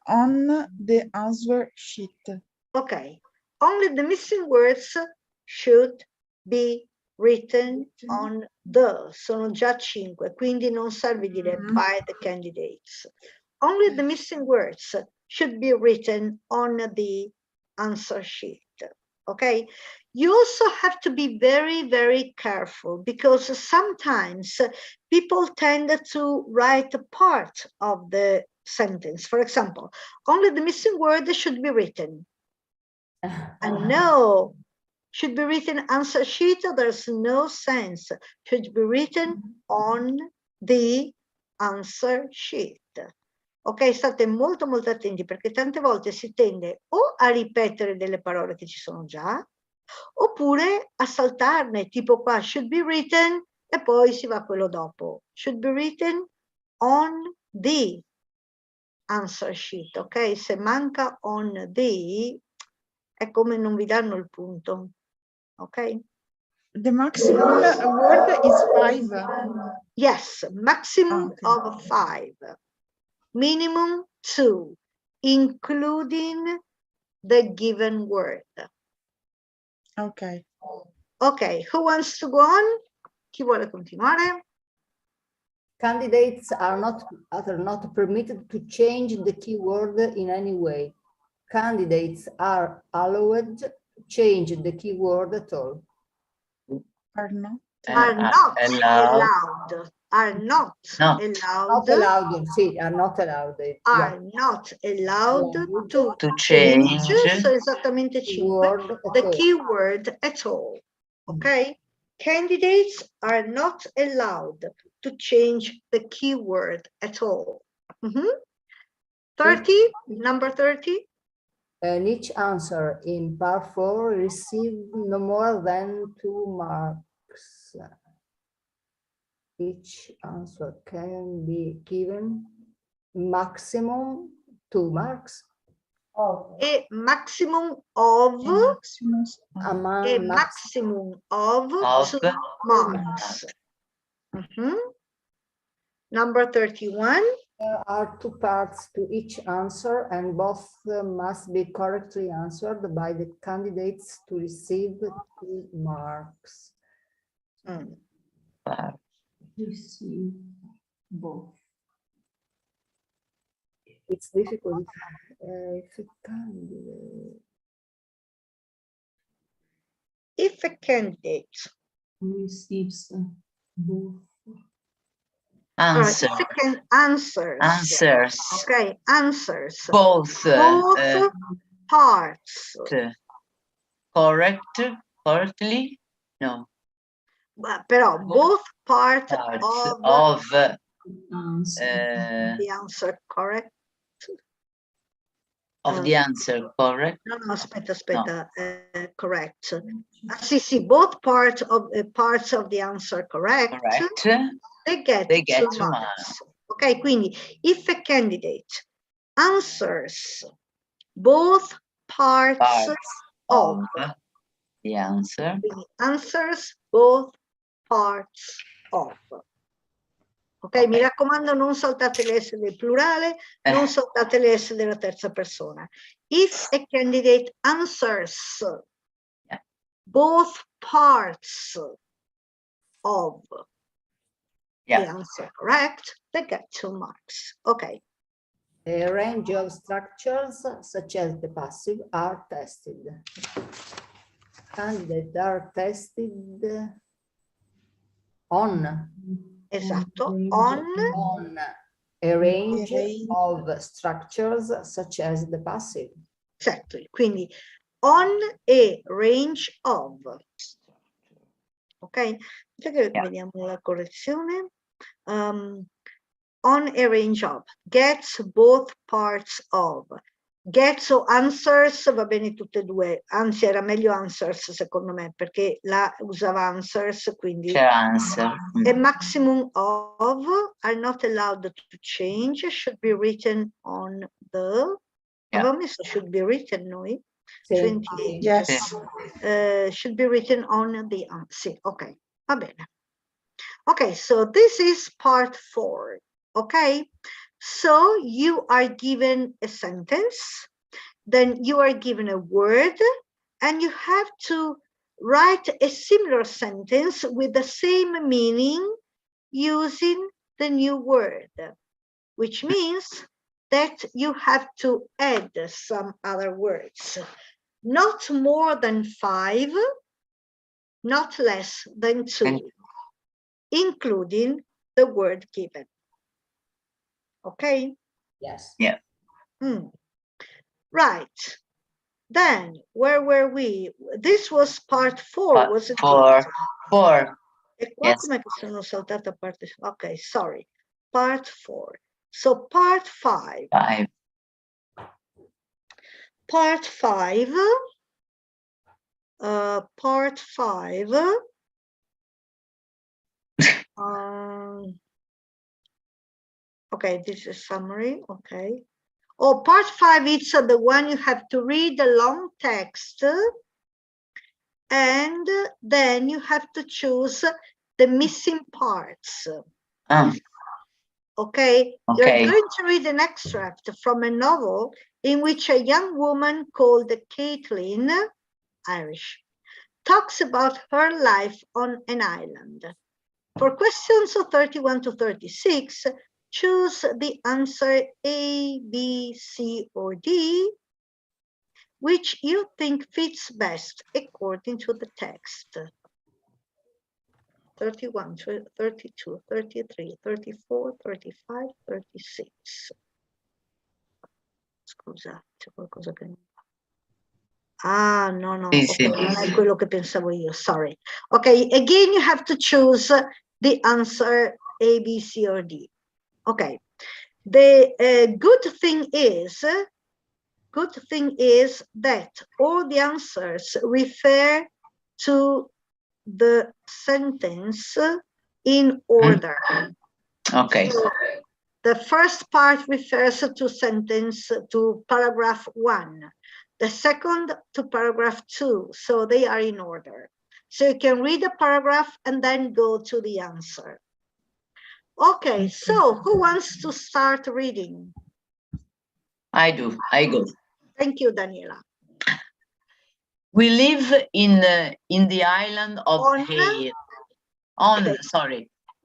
on the answer sheet. Okay, only the missing words should be written on the. Sono già 5, quindi non serve dire by the candidates. Only the missing words should be written on the answer sheet. Okay, you also have to be very, very careful, because sometimes people tend to write a part of the sentence. For example, only the missing word should be written. And no, should be written answer sheet, there's no sense. Should be written on the answer sheet. Ok, state molto molto attenti, perché tante volte si tende o a ripetere delle parole che ci sono già, oppure a saltarne, tipo qua, should be written, e poi si va a quello dopo. Should be written on the answer sheet, ok? Se manca on the, è come non vi danno il punto, ok? The maximum word is 5. Yes, maximum of 5. Minimum 2, including the given word. Okay. Okay, who wants to go on? Chi vuole continuare? Candidates are not permitted to change the keyword in any way. Candidates are allowed to change the keyword at all. Are not allowed. Are not allowed. Not allowed, sì, are not allowed. Are not allowed to change. So esattamente 5. The keyword at all. Okay? Candidates are not allowed to change the keyword at all. 30, number 30. And each answer in part 4 received no more than 2 marks. Each answer can be given maximum 2 marks. A maximum of A maximum of 2 marks. Number 31. There are 2 parts to each answer, and both must be correctly answered by the candidates to receive 2 marks. Receive both. It's difficult if a candidate. If a candidate receives both answers. Answers. Okay, answers. Both parts. Correctly? No. Però both parts of the answer correct. Of the answer correct? No, aspetta. No. Correct. Sì, both parts of the answer correct. They get 2 marks. Ok, quindi if a candidate answers both parts of the answer, answers both parts of. Ok, mi raccomando, non saltate le S del plurale, non saltate le S della terza persona. If a candidate answers both parts of the answer correct, they get 2 marks. Okay. A range of structures, such as the passive, are tested. Candidates are tested on. Esatto, on a range of structures, such as the passive. Exactly, quindi on a range of. Ok, vediamo la correzione. On a range of, gets both parts of. Gets o answers, va bene tutte e due, anzi era meglio answers secondo me, perché la usava answers, quindi c'è answer. a maximum of are not allowed to change, should be written on the, avevo messo should be written noi? 28. Yes. Should be written on the, sì, ok, va bene. Okay, so this is part 4, okay? So you are given a sentence, then you are given a word, and you have to write a similar sentence with the same meaning using the new word, which means that you have to add some other words. Not more than 5, not less than 2, including the word given. Okay? Yes. Yeah. Right. Then, where were we? This was part 4, wasn't it? 4. E qua come che sono saltata parte? Ok, sorry. Part 4. So part 5. 5. Part 5. Part 5. Okay, this is summary. Okay. Oh, part 5, it's the one you have to read the long text, and then you have to choose the missing parts. Okay, you're going to read an extract from a novel in which a young woman called Caitlin, Irish, talks about her life on an island. For questions 31 to 36, choose the answer A, B, C, or D, which you think fits best according to the text. 31, 32, 33, 34, 35, 36. Scusate, c'è qualcosa che non va. Ah, no, no, okay, non è quello che pensavo io, sorry. Okay, again, you have to choose the answer A, B, C, or D. Okay, the good thing is that all the answers refer to the sentence in order. Okay. So the first part refers to paragraph 1. The second to paragraph 2. So they are in order. So you can read the paragraph and then go to the answer. Okay, so who wants to start reading? I do. I go. Thank you, Daniela. We live in the island of Hale.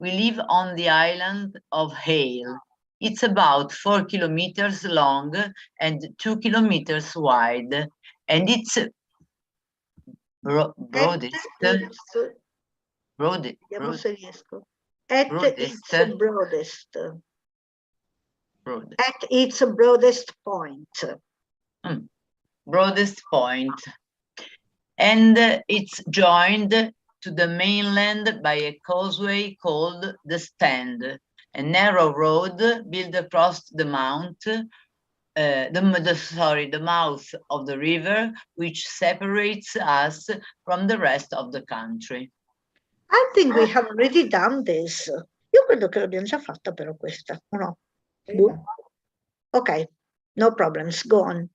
We live on the island of Hale. It's about 4 kilometers long and 2 kilometers wide, and it's broadest. Vediamo se riesco. At its broadest point. Broadest point. And it's joined to the mainland by a causeway called the Stand, a narrow road built across the mouth of the river, which separates us from the rest of the country. I think we have already done this. Io credo che l'abbiamo già fatta però questa, o no? Ok, no problems, go on.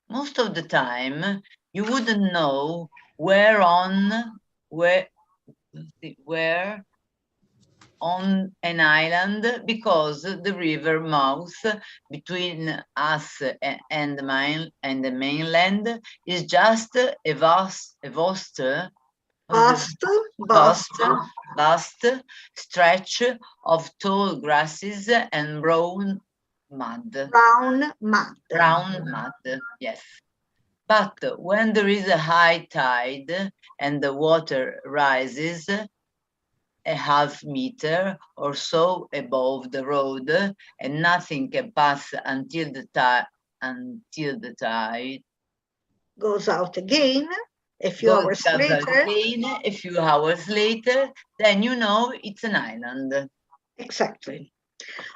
Most of the time, you wouldn't know where on were on an island because the river mouth between us and the mainland is just a vast stretch of tall grasses and brown mud. Brown mud, yes. But when there is a high tide and the water rises a half meter or so above the road, and nothing can pass until the tide goes out again. A few hours later, then you know it's an island. Exactly.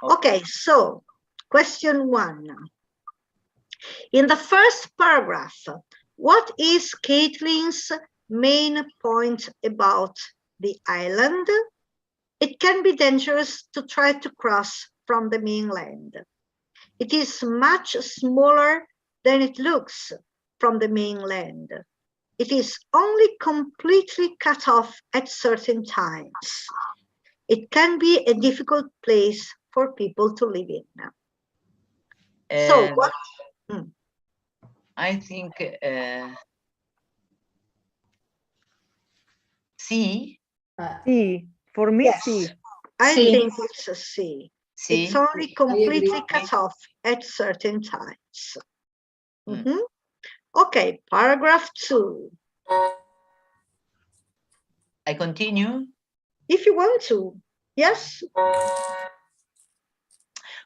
Okay, so question 1. In the first paragraph, what is Caitlin's main point about the island? It can be dangerous to try to cross from the mainland. It is much smaller than it looks from the mainland. It is only completely cut off at certain times. It can be a difficult place for people to live in. So what? I think C. C. For me, yes. C. I think it's a C. C. It's only completely cut off at certain times. Okay, paragraph 2. I continue? If you want to, yes.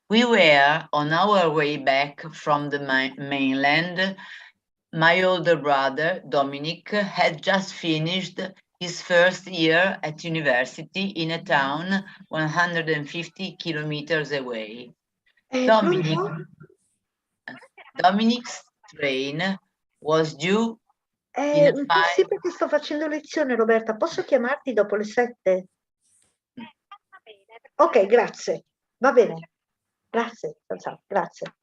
We were on our way back from the mainland. My older brother, Dominic, had just finished his first year at university in a town 150 kilometers away. Dominic's train was due in a Sì, perché sto facendo lezione, Roberta. Posso chiamarti dopo le 7? Ok, grazie. Va bene. Grazie. Ciao, grazie.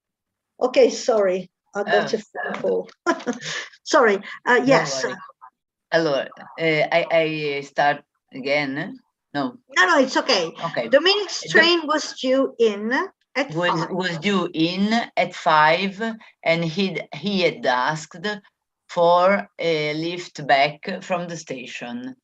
Ok, sorry. I got a phone call. Sorry. Yes. Allora, I start again. No, it's okay. Okay. Dominic's train was due in at 5. Was due in at 5, and he had asked for a lift back from the station.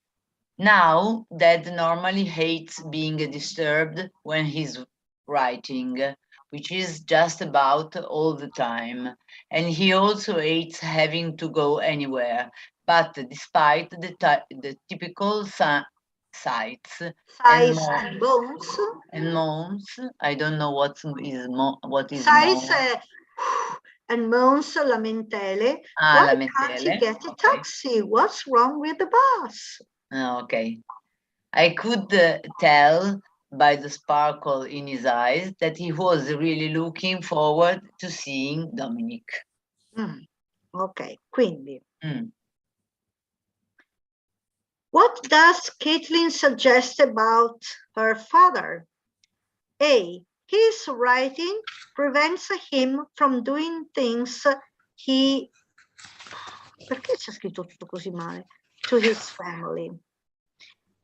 Now, Dad normally hates being disturbed when he's writing, which is just about all the time. And he also hates having to go anywhere. But despite the typical sights and moans, I don't know what is sights and moans, lamentele. Why can't he get a taxi? What's wrong with the bus? Okay. I could tell by the sparkle in his eyes that he was really looking forward to seeing Dominic. Ok, quindi. What does Caitlin suggest about her father? A. His writing prevents him from doing things he... Perché c'è scritto tutto così male? To his family.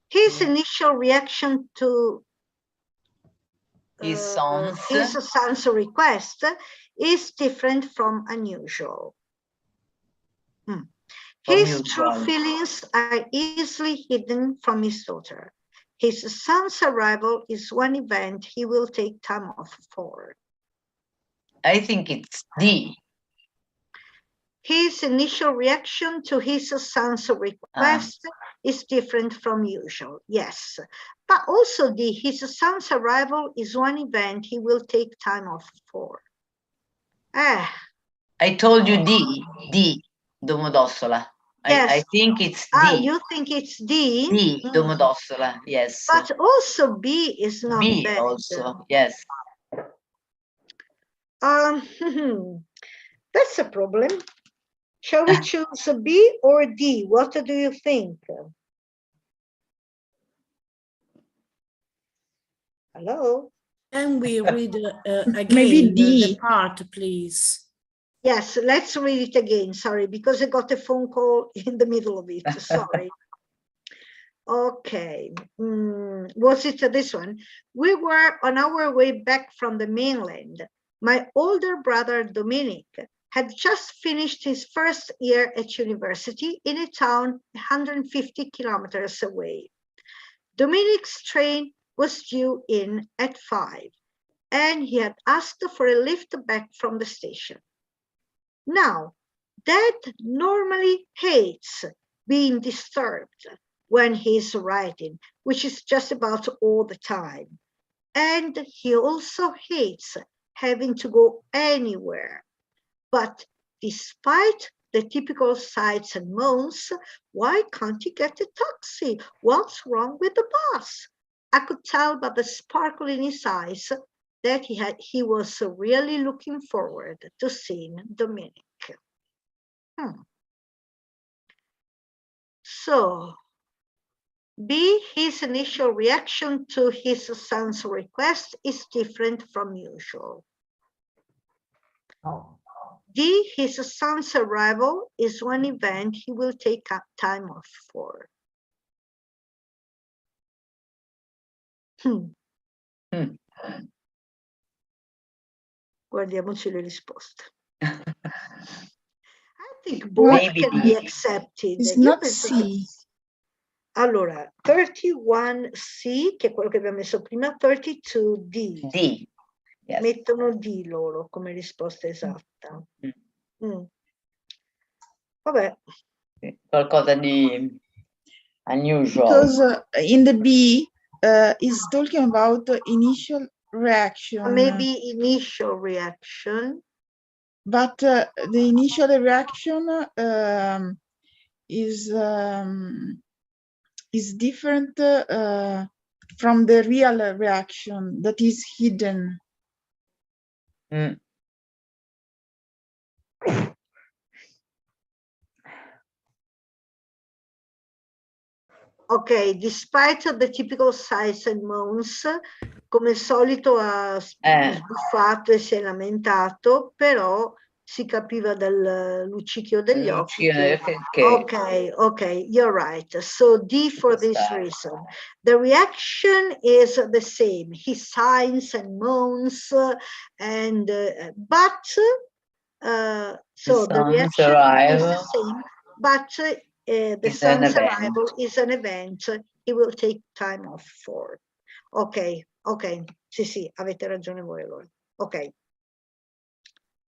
His initial reaction to his son's request is different from unusual. His true feelings are easily hidden from his daughter. His son's arrival is one event he will take time off for. I think it's D. His initial reaction to his son's request is different from usual. Yes, but also D. His son's arrival is one event he will take time off for. I told you D. Domodossola. Yes. I think it's D. You think it's D? D, Domodossola, yes. But also B is not B bad. also, yes. That's a problem. Shall we choose a B or a D? What do you think? Hello? Can we read again Maybe D. the part, please? Yes, let's read it again. Sorry, because I got a phone call in the middle of it. Sorry. Okay, was it this one? We were on our way back from the mainland. My older brother, Dominic, had just finished his first year at university in a town 150 kilometers away. Dominic's train was due in at 5, and he had asked for a lift back from the station. Now, Dad normally hates being disturbed when he's writing, which is just about all the time. And he also hates having to go anywhere. But despite the typical sights and moans, why can't he get a taxi? What's wrong with the bus? I could tell by the sparkle in his eyes that he was really looking forward to seeing Dominic. So, B, his initial reaction to his son's request is different from usual. D, his son's arrival is one event he will take up time off for. Guardiamoci le risposte. I think both can be accepted. It's not C. Allora, 31C, che è quello che abbiamo messo prima, 32D. D. Yes. Mettono D loro come risposta esatta. Vabbè. Qualcosa di unusual. Because in the B is talking about initial reaction. Maybe initial reaction. But the initial reaction is different from the real reaction that is hidden. Ok, despite the typical sighs and moans, come al solito ha sbuffato e si è lamentato, però si capiva dal luccichio degli occhi. Okay, you're right. So D for this reason. The reaction is the same. He sighs and moans, and but so the reaction is the same, but the son's arrival is an event he will take time off for. Ok, sì, avete ragione voi allora. Ok.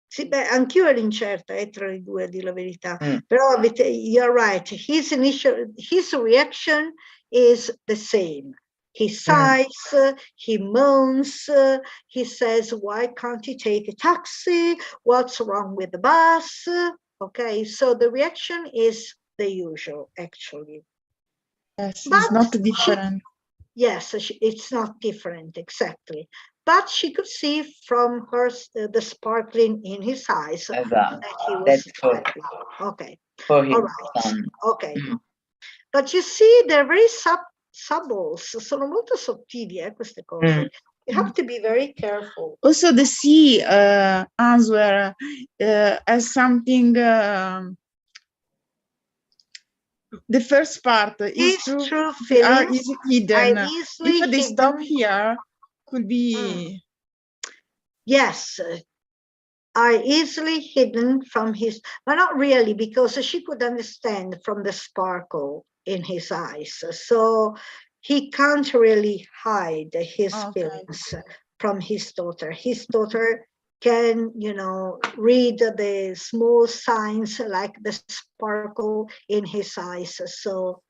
Sì, beh, anch'io ero incerta tra i due, a dire la verità. Però you're right, his reaction is the same. He sighs, he moans, he says, why can't he take a taxi? What's wrong with the bus? Okay, so the reaction is the usual, actually. Yes, it's not different. Yes, it's not different, exactly. But she could see from her the sparkling in his eyes that he was happy. Okay, for him. All right, okay. But you see, they're very subtle, sono molto sottili queste cose. You have to be very careful. Also, the C answer as something. The first part is true feelings is hidden. If they stop here, could be. Yes, are easily hidden from his, but not really, because she could understand from the sparkle in his eyes. So he can't really hide his feelings from his daughter. His daughter can, read the small signs like the sparkle in his eyes. So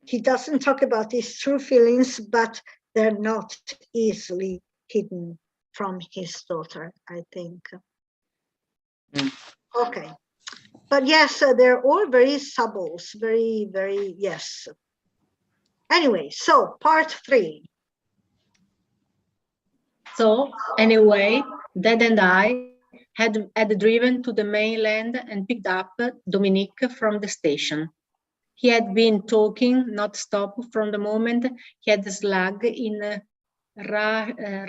he doesn't talk about his true feelings, but they're not easily hidden from his daughter, I think. Okay. But yes, they're all very subtle, very, very, yes. Anyway, so part 3. So anyway, Dad and I had driven to the mainland and picked up Dominique from the station. He had been talking non-stop from the moment he had the slug in a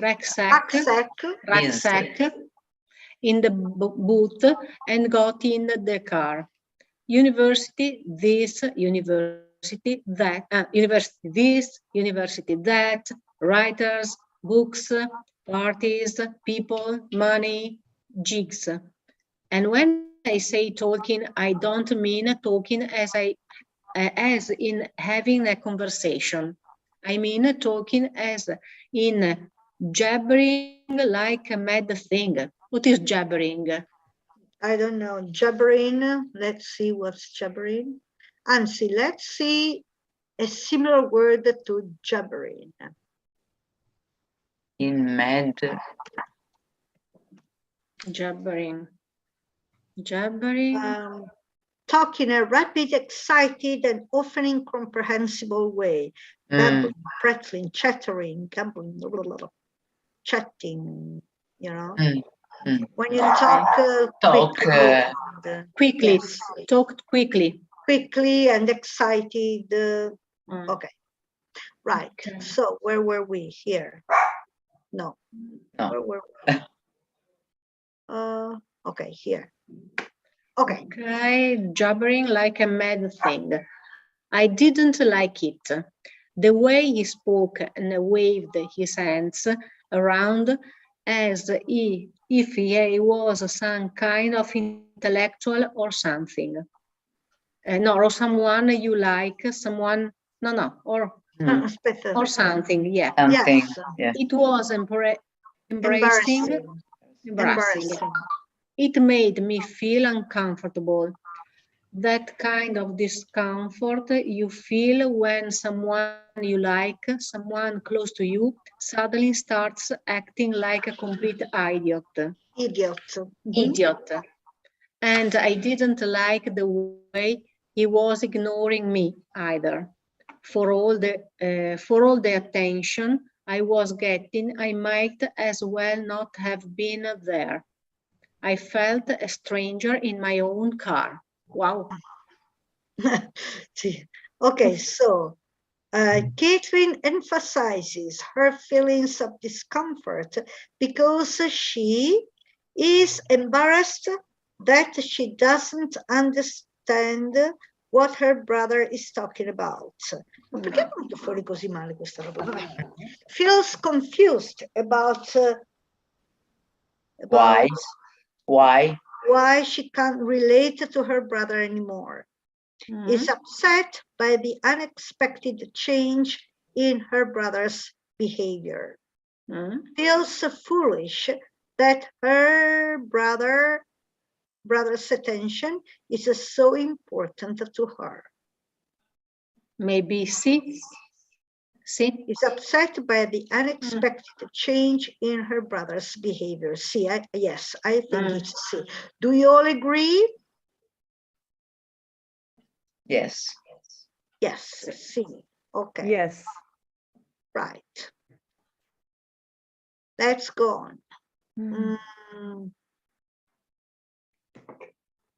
rucksack in the boot and got in the car. This university university that, university this, university that, writers, books, parties, people, money, jigs. And when I say talking, I don't mean talking as in having a conversation. I mean talking as in jabbering like a mad thing. What is jabbering? I don't know. Jabbering. Let's see what's jabbering. Anzi, let's see a similar word to jabbering. In mad. Jabbering. Jabbering. Talk in a rapid, excited, and often incomprehensible way. Babbling, prattling, chattering, gambling, chatting, you know. When you talk quickly, yes. Talk quickly. Quickly and excited. Okay, right. Okay. So where were we here? No. Where were we? Okay, here. Okay. Okay, jabbering like a mad thing. I didn't like it. The way he spoke and waved his hands around as if he was some kind of intellectual or something. No, or someone you like, someone, or something, yeah. Something, yes. yeah. It was embarrassing. It made me feel uncomfortable. That kind of discomfort you feel when someone you like, someone close to you, suddenly starts acting like a complete idiot. Idiot. And I didn't like the way he was ignoring me either. For all the attention I was getting, I might as well not have been there. I felt a stranger in my own car. Wow. Okay, so Catherine emphasizes her feelings of discomfort because she is embarrassed that she doesn't understand what her brother is talking about. Ma perché è venuto fuori così male questa roba? Vabbè. Feels confused about why she can't relate to her brother anymore. Is upset by the unexpected change in her brother's behavior. Feels foolish that her brother's attention is so important to her. Maybe see. Is upset by the unexpected change in her brother's behavior. See, yes, I think it's C. Do you all agree? Yes. Yes, C. Okay. Yes. Right. Let's go on.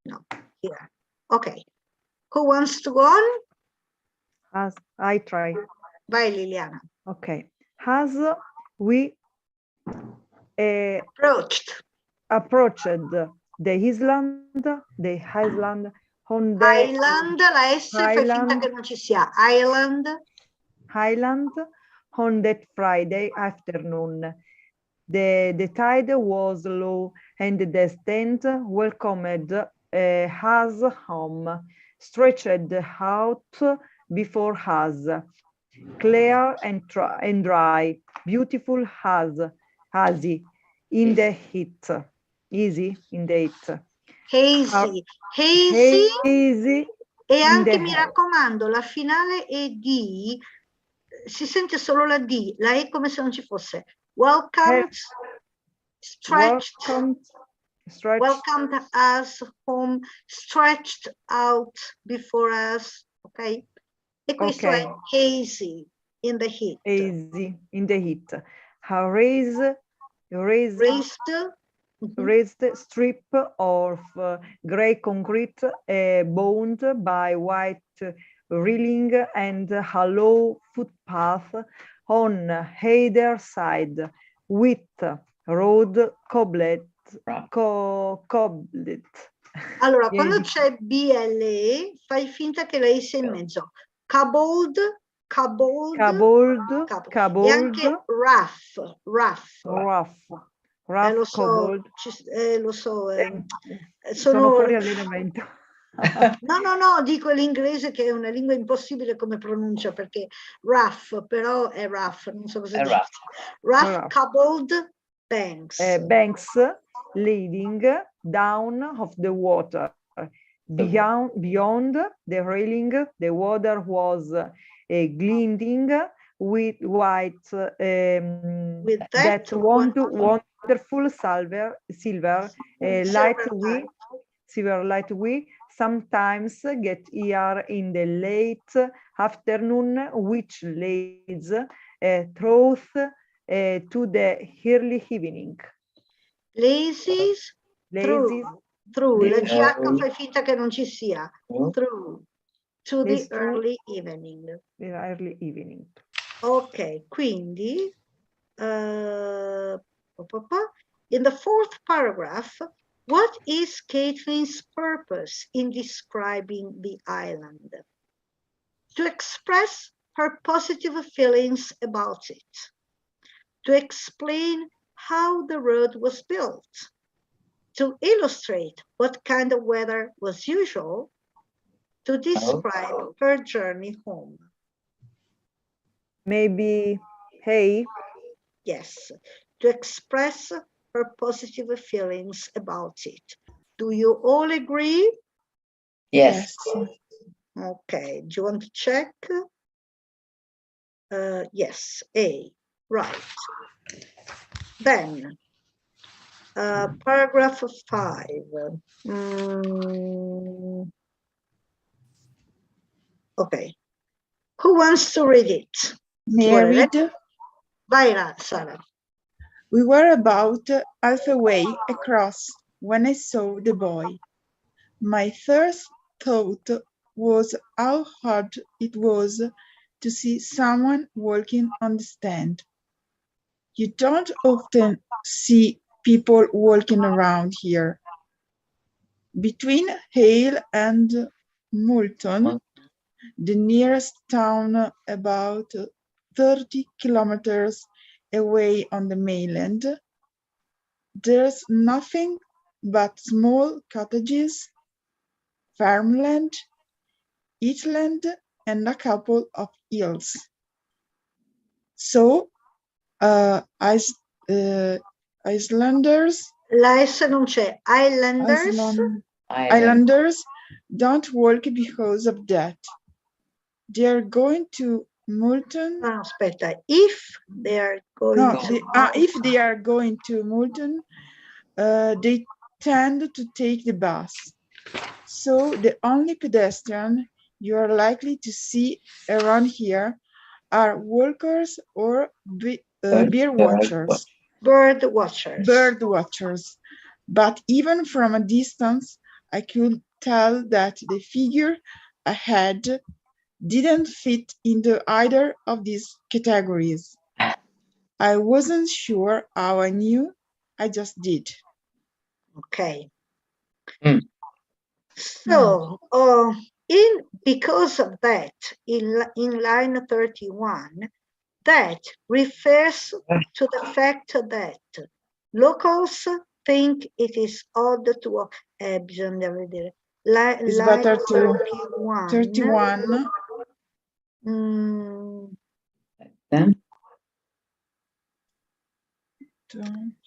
No, here. Okay. Who wants to go on? As I try. Vai, Liliana. Okay. As we approached the island on the island, la S fai finta che non ci sia. Island on that Friday afternoon. The tide was low and the tent welcomed us home, stretched out before us, clear and dry, beautiful hazy in the heat, easy in the heat. Hazy. Hazy. E anche mi raccomando, la finale è D, si sente solo la D, la E come se non ci fosse. Welcomed, welcomed us home, stretched out before us, ok? E questo è hazy in the heat. Hazy in the heat. Raised strip of gray concrete bound by white railing and a low footpath on either side with road cobbled. Allora, quando c'è BLE, fai finta che lei sia in mezzo. Cabold, cabold, Cabold, cabold. E cabold, anche rough, rough. rough, Lo rough, so, cabold. lo so. Sono fuori allenamento. No, dico l'inglese che è una lingua impossibile come pronuncia perché rough, però è rough, non so cosa È dice. Rough Rough. cobbled banks. Banks leading down of the water. Beyond the railing, the water was glinting with white, With that wonderful silver light we sometimes get here in the late afternoon, which leads through to the early evening. Lazy, Lazy, through. La lazy. GH fai finta che non ci sia. Through. To the Lazy through. early evening. Early evening. Ok, quindi in the fourth paragraph, what is Caitlin's purpose in describing the island? To express her positive feelings about it, to explain how the road was built, to illustrate what kind of weather was usual, to describe her journey home. Maybe, hey. Yes, to express her positive feelings about it. Do you all agree? Yes. Okay, do you want to check? Yes, A, right. Then, paragraph 5. Okay, who wants to read it? May I read? Vai, Sara. We were about halfway across when I saw the boy. My first thought was how hard it was to see someone walking on the stand. You don't often see people walking around here. Between Hale and Moulton, the nearest town about 30 kilometers away on the mainland, there's nothing but small cottages, farmland, heathland, and a couple of hills. So, Islanders. L'S non c'è. Islanders don't walk because of that. They are going to Moulton. No, aspetta. If they are going if they are going to Moulton, they tend to take the bus. So the only pedestrian you are likely to see around here are walkers or bird watchers. Bird watchers. Bird watchers. But even from a distance, I could tell that the figure ahead didn't fit into either of these categories. I wasn't sure how I knew, I just did. Okay. So, because of that, in line 31, that refers to the fact that locals think it is odd to walk. Bisogna vedere. It's Line better to 31.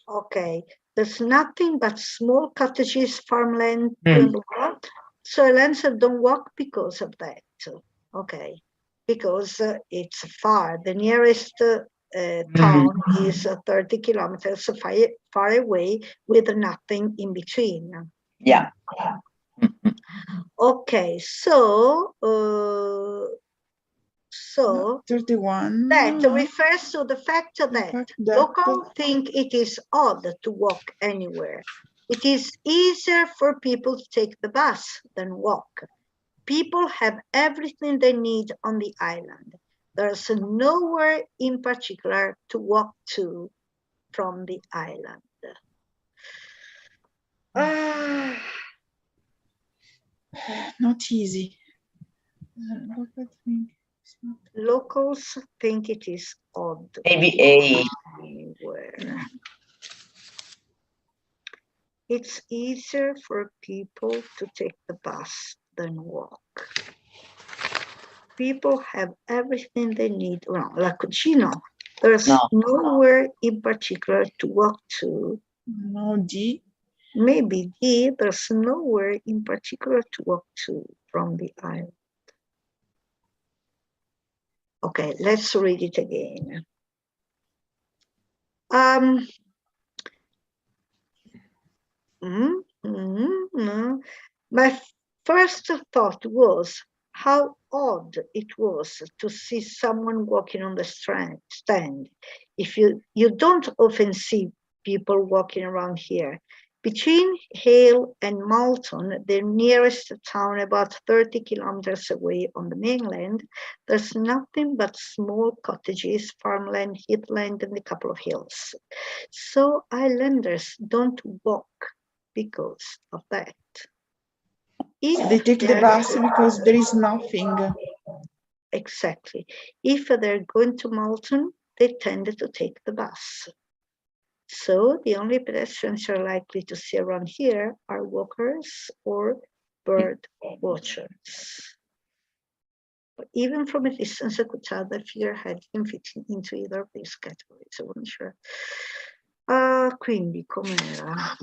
Okay, there's nothing but small cottages, farmland, so Lancer don't walk because of that. Okay, because it's far. The nearest town is 30 kilometers far away with nothing in between. Yeah. Okay, so 31. That refers to the fact that locals think it is odd to walk anywhere. It is easier for people to take the bus than walk. People have everything they need on the island. There's nowhere in particular to walk to from the island. Not easy. Locals think it is odd. Maybe A. Anywhere. It's easier for people to take the bus than walk. People have everything they need around. La cucina. There's nowhere in particular to walk to. No, D. Maybe D. There's nowhere in particular to walk to from the island. Okay, let's read it again. My first thought was how odd it was to see someone walking on the stand. If you don't often see people walking around here. Between Hale and Malton, the nearest town about 30 kilometers away on the mainland, there's nothing but small cottages, farmland, heathland, and a couple of hills. So islanders don't walk because of that. They take the bus because there is nothing. Exactly. If they're going to Malton, they tend to take the bus. So the only pedestrians you're likely to see around here are walkers or bird watchers. But even from a distance, I could tell that figurehead can fit into either of these categories. I wasn't sure. Quindi, com'era?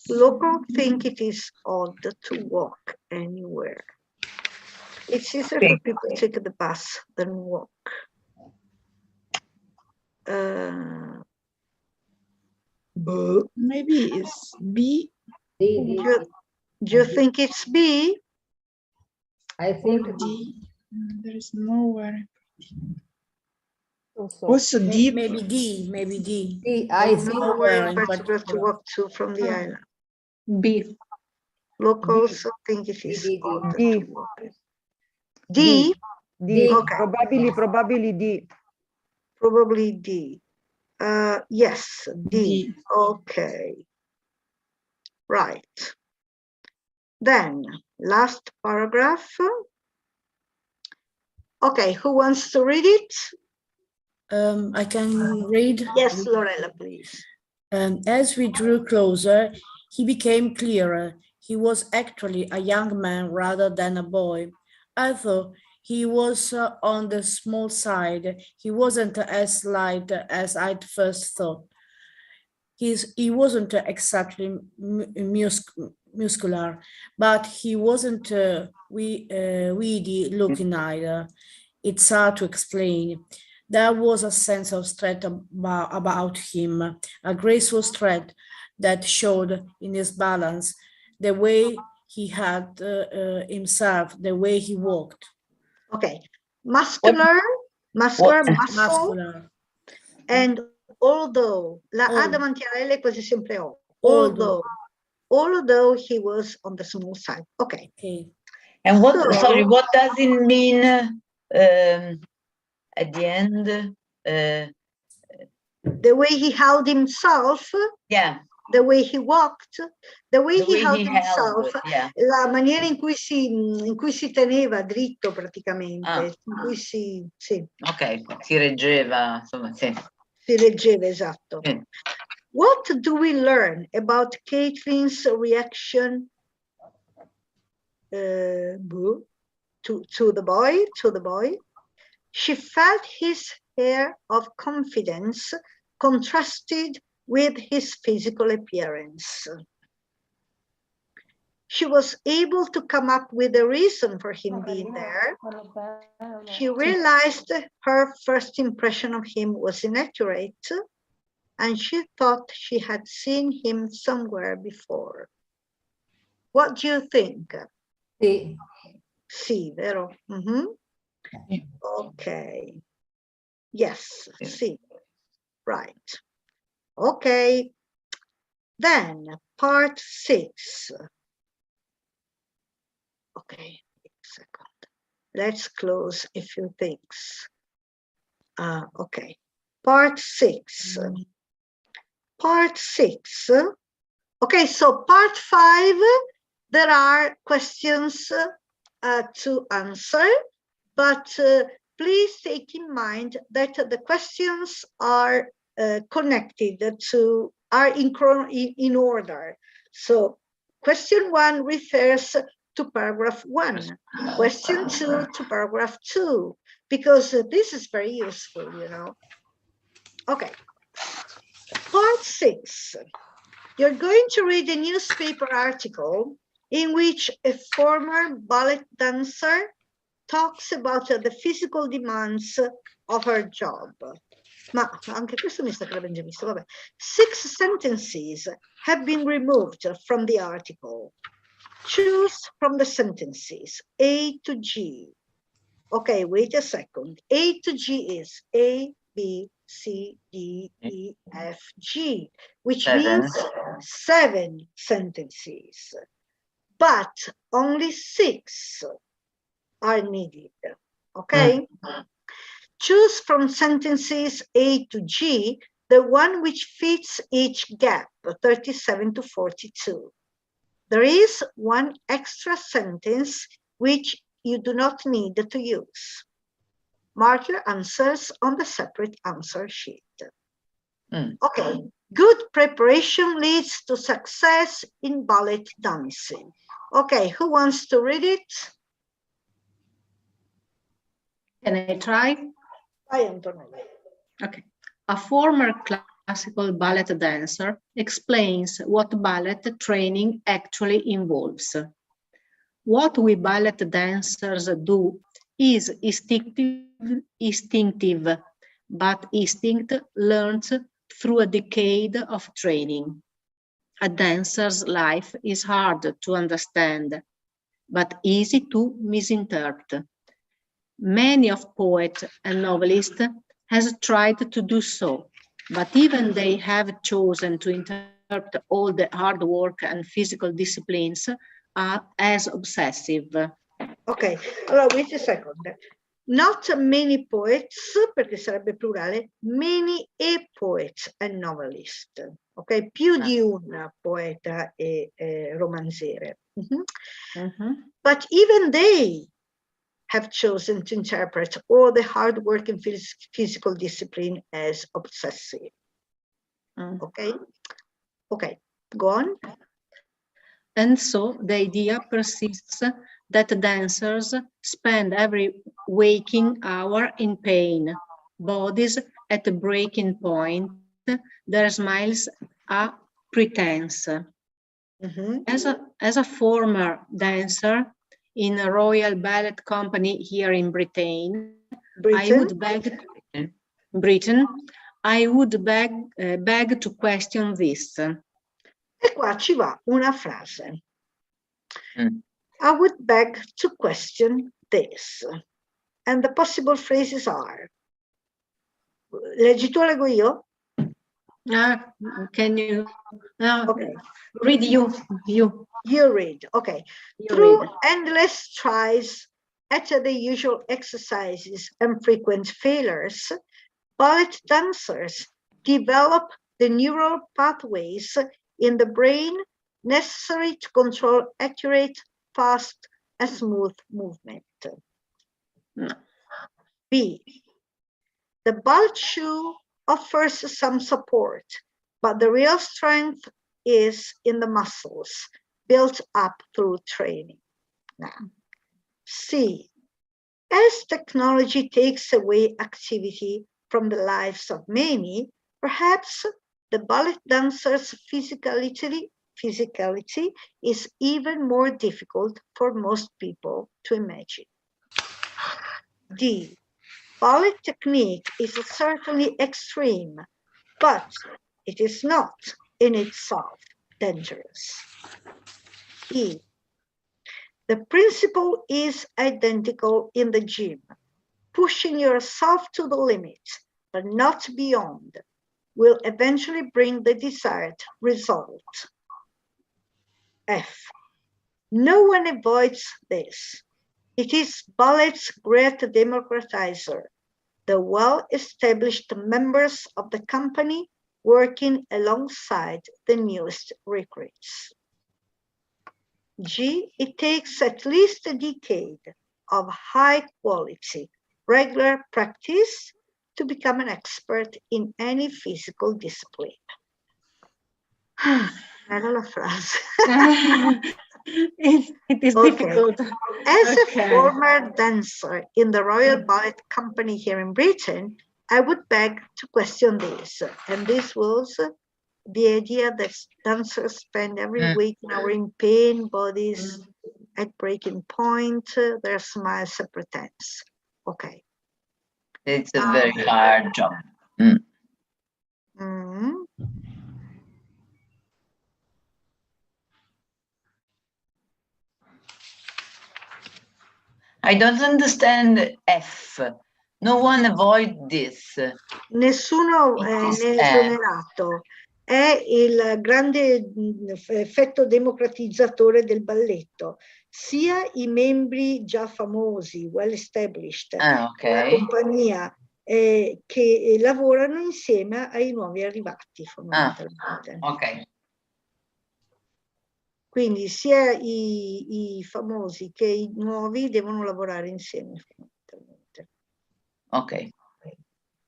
Local think it is odd to walk anywhere. It's easier for people to take the bus than walk. Maybe it's B. D. Do you think it's B? I think D. There is nowhere. Also, Also D. Maybe D, maybe D. D. I think Nowhere in particular to walk to from the island. B. Locals think it is D. odd D. to walk. D? D. Okay. Probably D. Probably D. Yes, D. D. Okay. Right. Then, last paragraph. Okay, who wants to read it? I can read. Yes, Lorella, please. As we drew closer, he became clearer. He was actually a young man rather than a boy. I thought he was on the small side. He wasn't as slight as I'd first thought. He wasn't exactly muscular, but he wasn't weedy looking either. It's hard to explain. There was a sense of strength about him, a graceful strength that showed in his balance, the way he had himself, the way he walked. Okay. Muscular, muscle. Muscular. And although, la A davanti a L è quasi sempre O. Although he was on the small side. Okay. And what, sorry, what does it mean at the end? The way he held himself. Yeah. The way he walked, the way he held he himself, yeah. La maniera in cui si teneva dritto praticamente, in cui sì. Ok, si reggeva, insomma, sì. Si reggeva, esatto. Sì. What do we learn about Caitlin's reaction to the boy? She felt his air of confidence contrasted with his physical appearance. She was able to come up with a reason for him being there. She realized her first impression of him was inaccurate, and she thought she had seen him somewhere before. What do you think? C. C, vero? Okay. Yes, C. Right. Okay. Then part 6. Okay, a second. Let's close a few things. Okay. Part 6. Part 6. Okay, so part 5, there are questions to answer. but please take in mind that the questions are connected to, are in order. So question 1 refers to paragraph 1, question 2 to paragraph 2, because this is very useful, you know. Okay. Part 6. You're going to read a newspaper article in which a former ballet dancer talks about the physical demands of her job. Ma anche questo mi sa che l'abbiamo già visto, vabbè. 6 sentences have been removed from the article. Choose from the sentences A to G. Okay, wait a second. A to G is A, B, C, D, E, F, G, which means 7 sentences, but only 6 are needed, okay? Choose from sentences A to G the one which fits each gap, 37 to 42. There is one extra sentence which you do not need to use. Mark your answers on the separate answer sheet. Okay, good preparation leads to success in ballet dancing. Okay, who wants to read it? Can I try? Hi, Antonella. Okay. A former classical ballet dancer explains what ballet training actually involves. What we ballet dancers do is instinctive, but instinct learns through a decade of training. A dancer's life is hard to understand, but easy to misinterpret. Many of poets and novelists have tried to do so, but even they have chosen to interpret all the hard work and physical disciplines as obsessive. Ok, allora wait a second. Not many poets, perché sarebbe plurale, many a poet and novelist. Ok, più di un poeta e romanziere. But even they have chosen to interpret all the hard work and physical discipline as obsessive. Okay? Okay, go on. And so the idea persists that dancers spend every waking hour in pain, bodies at a breaking point, their smiles are pretense. As a former dancer in a Royal Ballet Company here in Britain, I would beg to question this. E qua ci va una frase. I would beg to question this. And the possible phrases are. Leggi tu o leggo io? Can you okay. Read you? You read, okay. You Through read. endless tries at the usual exercises and frequent failures, ballet dancers develop the neural pathways in the brain necessary to control accurate, fast, and smooth movement. B. The ballet shoe offers some support, but the real strength is in the muscles built up through training. Now, C. As technology takes away activity from the lives of many, perhaps the ballet dancer's physicality is even more difficult for most people to imagine. D. Ballet technique is certainly extreme, but it is not in itself dangerous. E. The principle is identical in the gym. Pushing yourself to the limit, but not beyond, will eventually bring the desired result. F. No one avoids this. It is ballet's great democratizer, the well-established members of the company working alongside the newest recruits. G. It takes at least a decade of high quality, regular practice to become an expert in any physical discipline. Era la frase. It is Okay. difficult. As Okay. a former dancer in the Royal Ballet Company here in Britain, I would beg to question this. And this was the idea that dancers spend every week now in pain, bodies at breaking point, their smiles a pretense. Okay. It's a very hard job. I don't understand F. No one avoid this. Nessuno ne è esonerato. È il grande effetto democratizzatore del balletto. Sia i membri già famosi, well established, della compagnia, che lavorano insieme ai nuovi arrivati, fondamentalmente. Ok. Quindi sia i famosi che i nuovi devono lavorare insieme, fondamentalmente. Ok.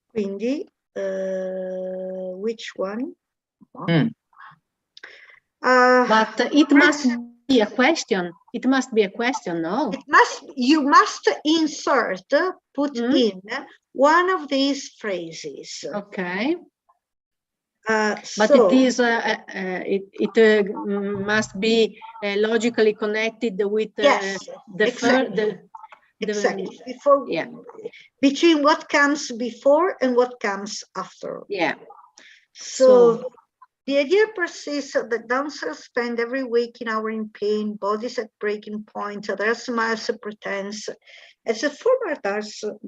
Quindi, which one? But it must be a question. It must be a question, no? You must insert, put in one of these phrases. Okay. But so, it is it must be logically connected with yes, exactly. Exactly. Before, yeah. Between what comes before and what comes after. Yeah. So the idea persists that dancers spend every waking hour in pain, bodies at breaking point, their smiles a pretense. As a former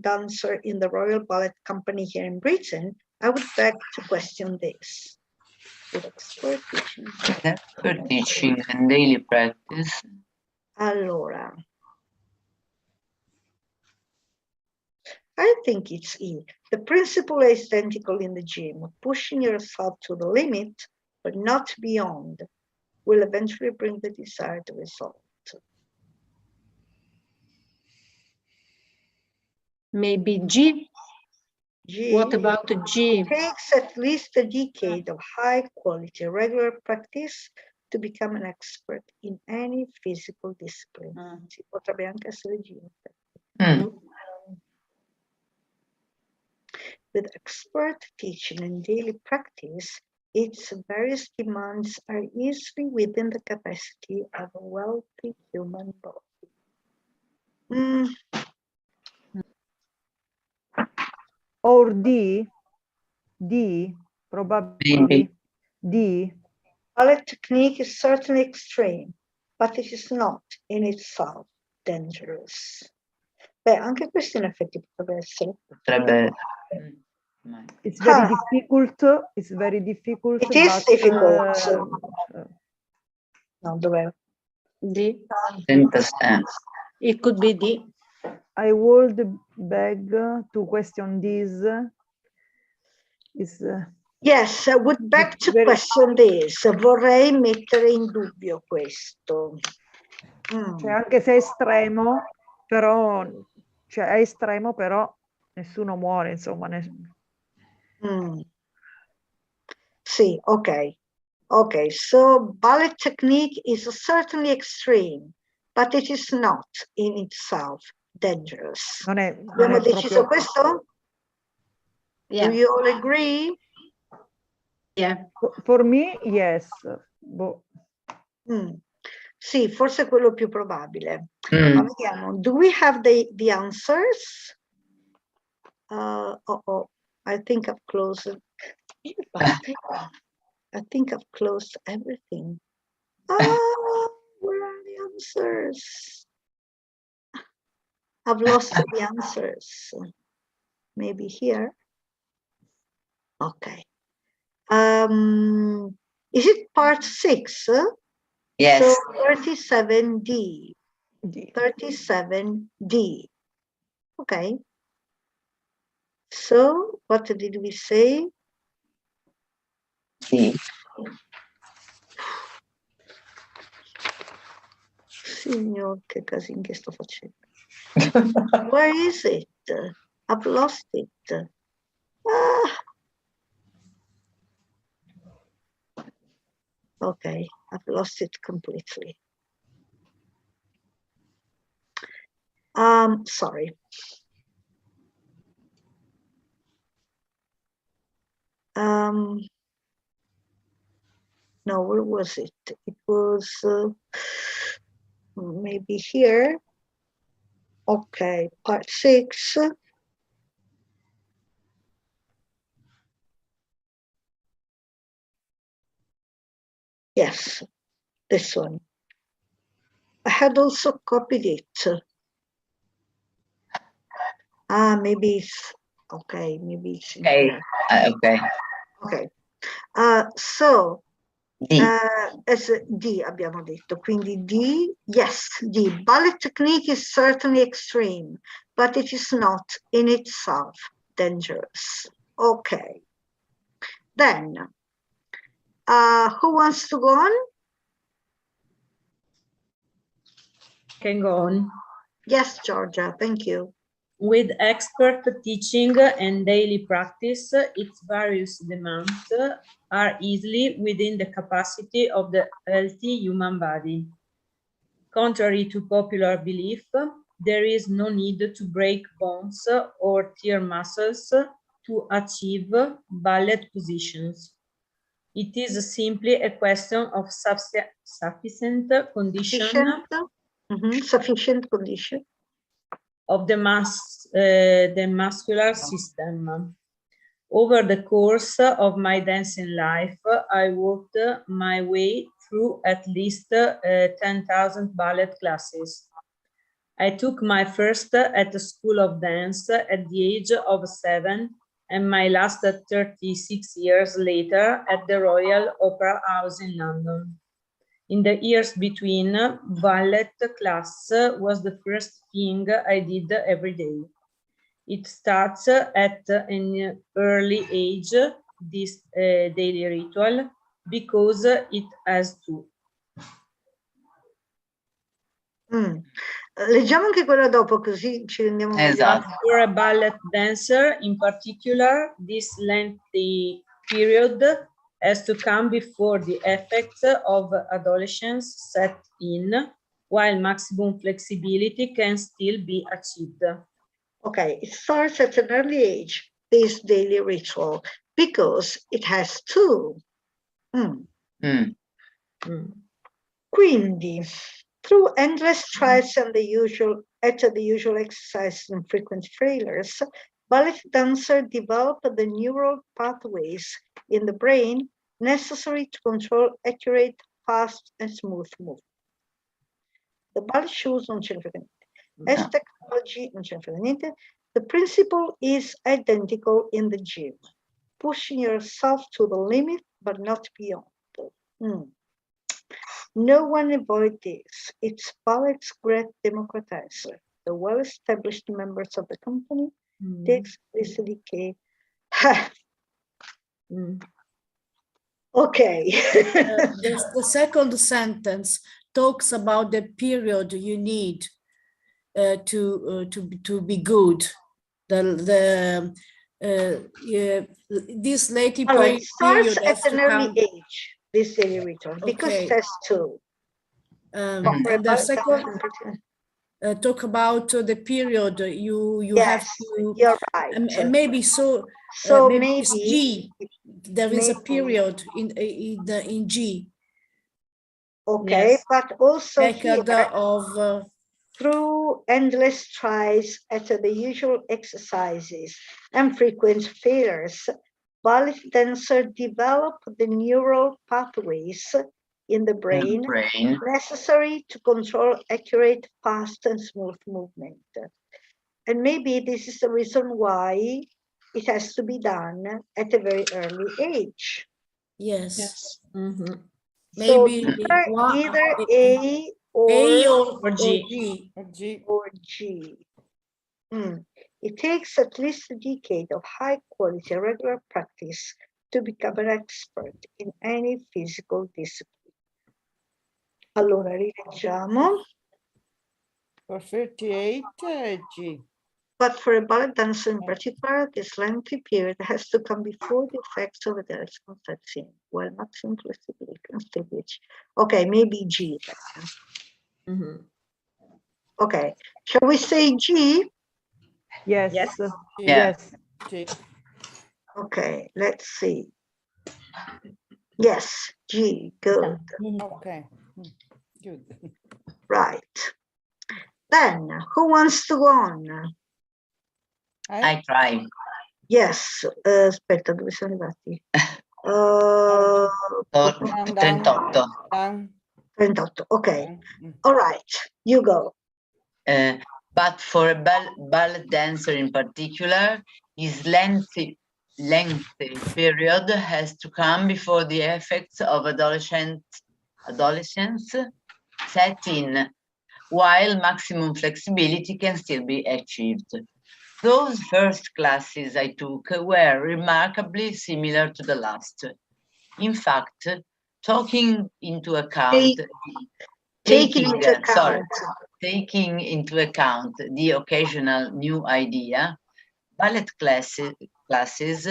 dancer in the Royal Ballet Company here in Britain, I would beg to question this. With expert teaching and daily practice. Allora, I think it's E. The principle is identical in the gym. Pushing yourself to the limit, but not beyond, will eventually bring the desired result. Maybe G. G. What about G? It takes at least a decade of high quality, regular practice to become an expert in any physical discipline. Si potrebbe anche essere G. With expert teaching and daily practice, its various demands are easily within the capacity of a wealthy human body. Or D, probably D. Ballet technique is certainly extreme, but it is not in itself dangerous. Beh, anche questo in effetti potrebbe essere. Potrebbe. It's very difficult. It's very difficult. It is difficult. No, dov'è? D. It could be D. I would beg to question this. Yes, I would beg to question this. Vorrei mettere in dubbio questo. Cioè, anche se è estremo, però, cioè, è estremo, però nessuno muore, insomma. Sì, ok. Okay, so ballet technique is certainly extreme, but it is not in itself dangerous. Abbiamo deciso questo? Yeah. Do you all agree? Yeah. For me, yes. Sì, forse è quello più probabile. Ma vediamo. Do we have the answers? I think I've closed. I think I've closed everything. Where are the answers? I've lost the answers. Maybe here. Okay. Is it part 6? Yes. So 37D. 37D. Okay. So what did we say? D. Signor, che casino che sto facendo. Where is it? I've lost it. Ah. Okay, I've lost it completely. Sorry. No, where was it? It was maybe here. Okay, part 6. Yes, this one. I had also copied it. Maybe it's okay. Maybe it's in Okay. here. Okay. Okay. So D. as D abbiamo detto, quindi D, yes, D. Ballet technique is certainly extreme, but it is not in itself dangerous. Okay. Then, who wants to go on? Can go on. Yes, Georgia, thank you. With expert teaching and daily practice, its various demands are easily within the capacity of the healthy human body. Contrary to popular belief, there is no need to break bones or tear muscles to achieve ballet positions. It is simply a question of sufficient condition Sufficient condition of the muscular system. Over the course of my dancing life, I worked my way through at least 10,000 ballet classes. I took my first at the School of Dance at the age of 7, and my last 36 years later at the Royal Opera House in London. In the years between, ballet class was the first thing I did every day. It starts at an early age, this daily ritual, because it has to. Leggiamo anche quella dopo, così ci rendiamo Esatto. But for a ballet dancer in particular, this lengthy period has to come before the effects of adolescence set in, while maximum flexibility can still be achieved. Okay, it starts at an early age, this daily ritual, because it has to. Quindi, through endless tries and the usual exercises and frequent failures, ballet dancer develop the neural pathways in the brain necessary to control accurate, fast, and smooth movement. The ballet shoes non ce ne frega niente. As technology non ce ne frega niente. The principle is identical in the gym, pushing yourself to the limit, but not beyond. No one avoid this. It's ballet's great democratizer. The well-established members of the company, the explicitly K. Okay. The second sentence talks about the period you need to be good. This late It starts period at an early age, this daily ritual, because it has to. And the second talk about the period you have to. You're right. Maybe so. So maybe maybe it's G. There is a period in G. Okay, yes. But also here, of through endless tries at the usual exercises and frequent failures, ballet dancer develop the neural pathways in the brain necessary to control accurate, fast, and smooth movement. And maybe this is the reason why it has to be done at a very early age. Yes. Maybe so either A or G. It takes at least a decade of high quality regular practice to become an expert in any physical discipline. Allora, rileggiamo. For 38, G. But for a ballet dancer in particular, this lengthy period has to come before the effects of the direction sets in. Well, maximum flexibility can still be achieved. Okay, maybe G. Mhm. Okay, shall we say G? Yes. Yes. Yeah. Yes. G. Okay, let's see. Yes, G, good, Okay. Good. right. Then, who wants to go on? I try. Yes, aspetta, dove sono arrivati? Oh, Down, 38. Down. 38, okay. Down. All right, you go. But for a ballet dancer in particular, his lengthy period has to come before the effects of adolescence set in, while maximum flexibility can still be achieved. Those first classes I took were remarkably similar to the last. In fact, taking into account the occasional new idea, ballet classes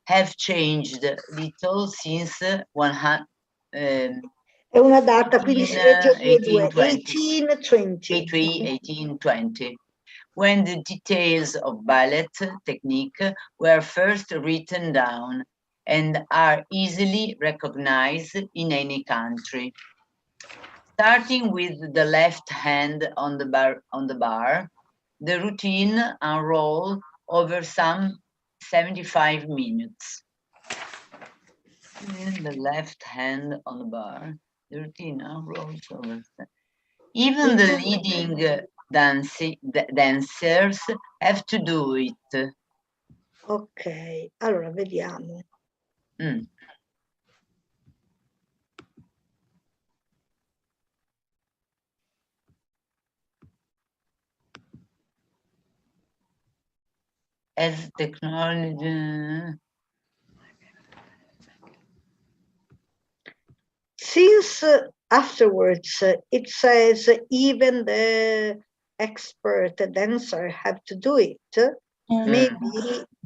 have changed little since 100. È una data, quindi si legge 1820. 1820. When the details of ballet technique were first written down and are easily recognized in any country. Starting with the left hand on the bar, the routine unrolled over some 75 minutes. The left hand on the bar, the routine unrolls over. Even the leading dancers have to do it. Ok, allora vediamo. As technology. Since afterwards it says even the expert dancer have to do it,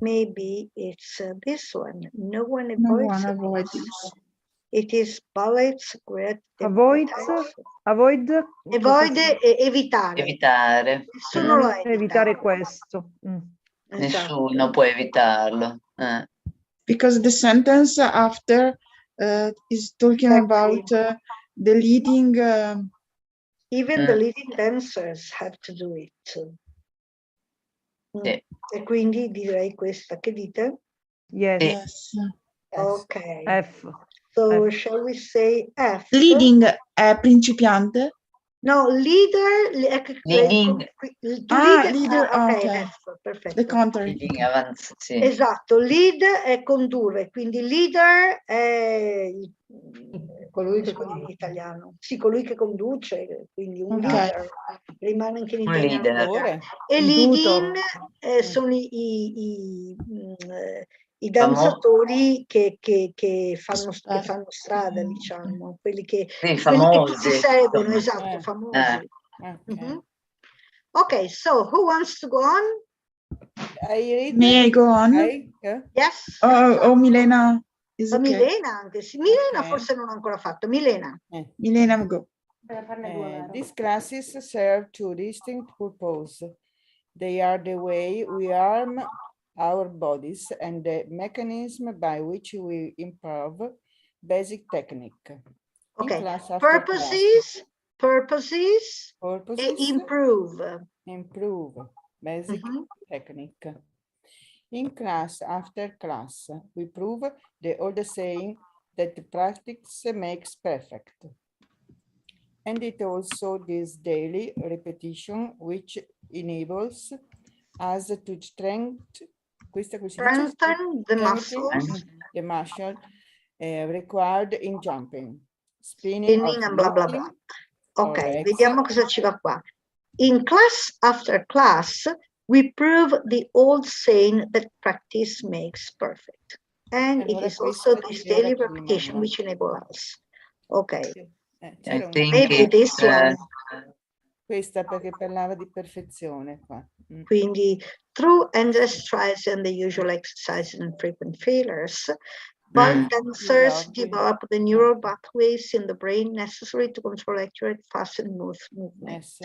maybe it's this one. No one avoids it. It is ballet's great. Avoid evitare. Nessuno lo evita. evitare questo. Nessuno può evitarlo. Because the sentence after is talking about the leading. Even the leading dancers have to do it. Sì. E quindi direi questa, che dite? Yes. Ok. F. So F. shall we say F? Leading è principiante? No, leader. Leading. Leader. Okay. F, perfetto. The contrary. Sì. Esatto, lead è condurre, quindi leader è colui che in italiano. Sì, colui che conduce, quindi un Okay. leader, rimane anche in Un italiano. leader. E leading sono i danzatori che fanno strada, diciamo, quelli che famosi, si seguono, insomma. esatto, famosi. Ok, so who wants to go on? May I go on? Yes. Oh, Milena is okay. Milena anche, sì. Milena forse non ho ancora fatto. Milena. Milena go. These classes serve two distinct purposes. They are the way we arm our bodies and the mechanism by which we improve basic technique. Okay. Purposes, improve basic technique. In class after class, we prove the old saying that practice makes perfect. And it also this daily repetition which enables us to strengthen the muscles, the muscle required in jumping, spinning and blah blah blah. Ok, vediamo cosa ci va qua. In class after class, we prove the old saying that practice makes perfect. And it is also this daily repetition which enables us. Okay. I think maybe this one. questa perché parlava di perfezione qua. Quindi, through endless tries and the usual exercises and frequent failures, ball dancers develop the neural pathways in the brain necessary to control accurate, fast and smooth movements.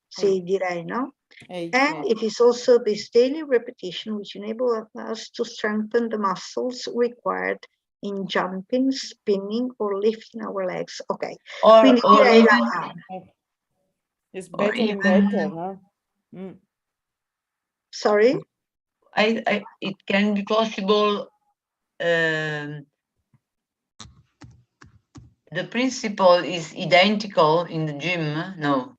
Sì, direi, no? And it is also this daily repetition which enables us to strengthen the muscles required in jumping, spinning, or lifting our legs. Ok. Quindi direi la It's better and better, no? Sorry? It can be possible. The principle is identical in the gym. No,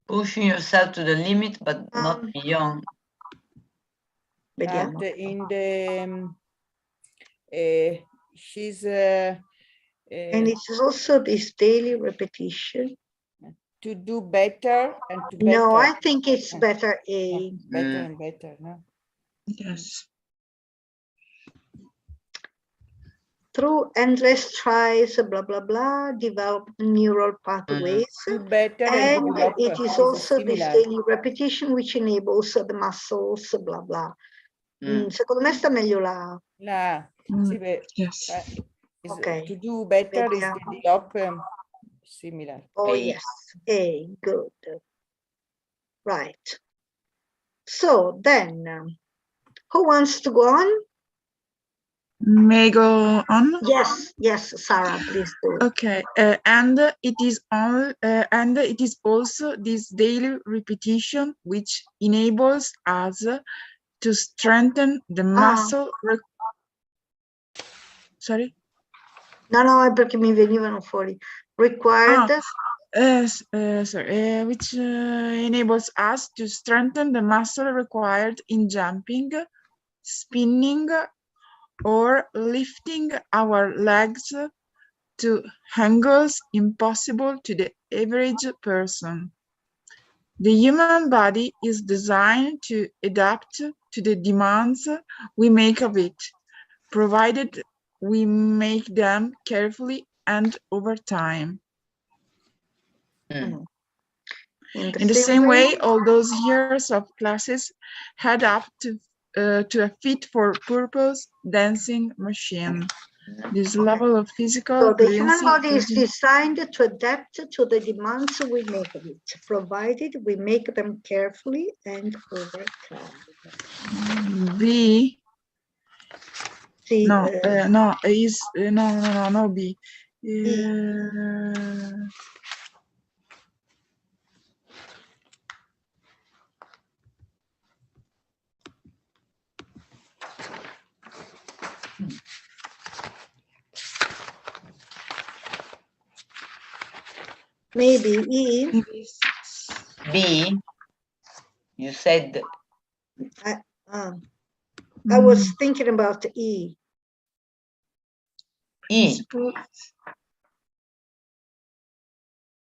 pushing yourself to the limit, but not beyond. Vediamo. In the she's And it is also this daily repetition. To do better and to better. No, I think it's better A. Better and better, no? Yes. Through endless tries, blah, blah, blah, develop neural pathways. Do better And develop it is also this daily repetition which enables the muscles, blah, blah. Secondo me sta meglio la. Sì, beh, Yes. Okay. To do better Vediamo. is develop similar. Oh, yes. A, good. Right. So then, who wants to go on? May I go on? Yes, yes, Sarah, please do. Okay, and it is also this daily repetition which enables us to strengthen the muscle. Sorry? No, è perché mi venivano fuori. Required. Which enables us to strengthen the muscle required in jumping, spinning, or lifting our legs to angles impossible to the average person. The human body is designed to adapt to the demands we make of it, provided we make them carefully and over time. In the same way, all those years of classes add up to a fit-for-purpose dancing machine. This level of physical So the human fluency body is designed to adapt to the demands we make of it, provided we make them carefully and over time. B. Sì, No, no, is no B. Maybe E. B. You said. I was thinking about E. E.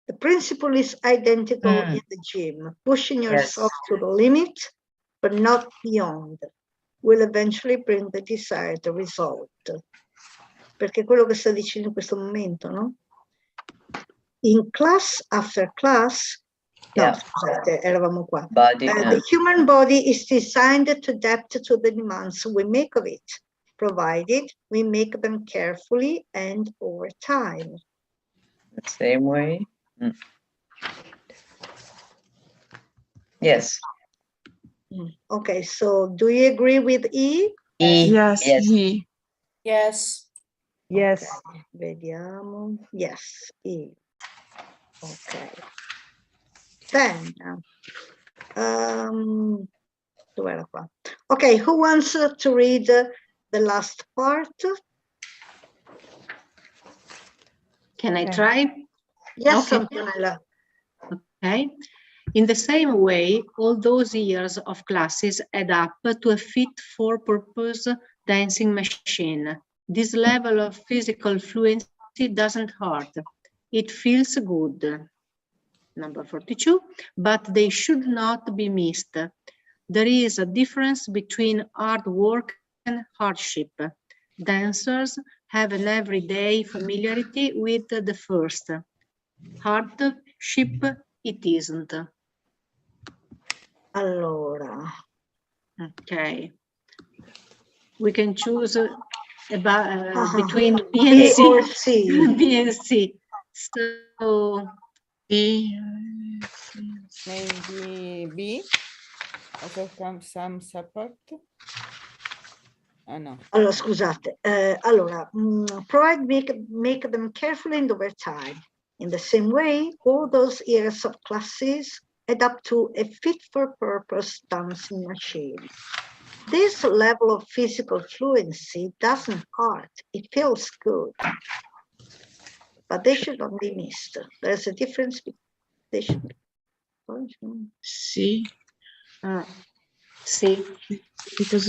The principle is identical in the gym. Pushing yourself to the limit, but not beyond, will eventually bring the desired result. Perché è quello che sta dicendo in questo momento, no? In class after class, scusate, eravamo qua. The human body is designed to adapt to the demands we make of it, provided we make them carefully and over time. The same way. Yes. Okay, so do you agree with E? Yes. E. Yes. Yes. Okay. Vediamo. Yes, E. Okay. Then, dov'era qua? Okay, who wants to read the last part? Can I try? Yes, Okay. Antonella. Okay. In the same way, all those years of classes add up to a fit-for-purpose dancing machine. This level of physical fluency doesn't hurt. It feels good. Number 42, but they should not be missed. There is a difference between hard work and hardship. Dancers have an everyday familiarity with the first. Hardship, it isn't. Allora, Okay. We can choose about between B B and C. or C. B and C. So Maybe B. Also some support. Ah no. Allora, scusate, allora, provide make them carefully and over time. In the same way, all those years of classes add up to a fit-for-purpose dancing machine. This level of physical fluency doesn't hurt, it feels good. But they should not be missed. There's a difference. They should be. C, C. because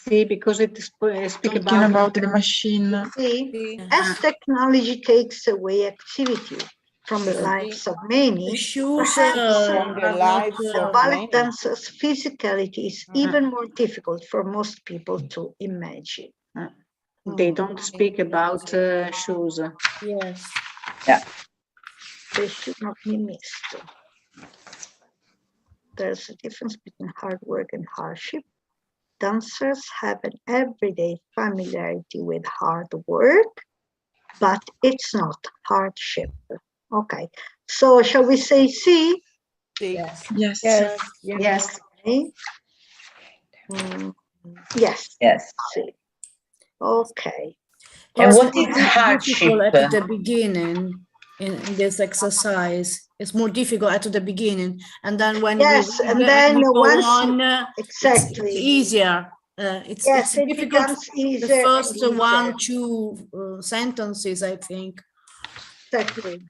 C, because it speak talking about the machine. See, as technology takes away activity from the lives of many, The shoes perhaps From the are lives not, the of ballet many. dancer's physicality is even more difficult for most people to imagine. They don't speak about shoes. yes. They should not be missed. There's a difference between hard work and hardship. Dancers have an everyday familiarity with hard work, but it's not hardship. Okay, so shall we say C? Yes. Yes. Yes. Yes. Okay. Yes. Yes. C. Okay. And It's what more is hardship? difficult at the beginning in this exercise. It's more difficult at the beginning, and then when Yes, we, and we then go once on, exactly. it's easier. It's Yes, it difficult. becomes The easier. first and easier. 1-2 sentences, I think. Exactly.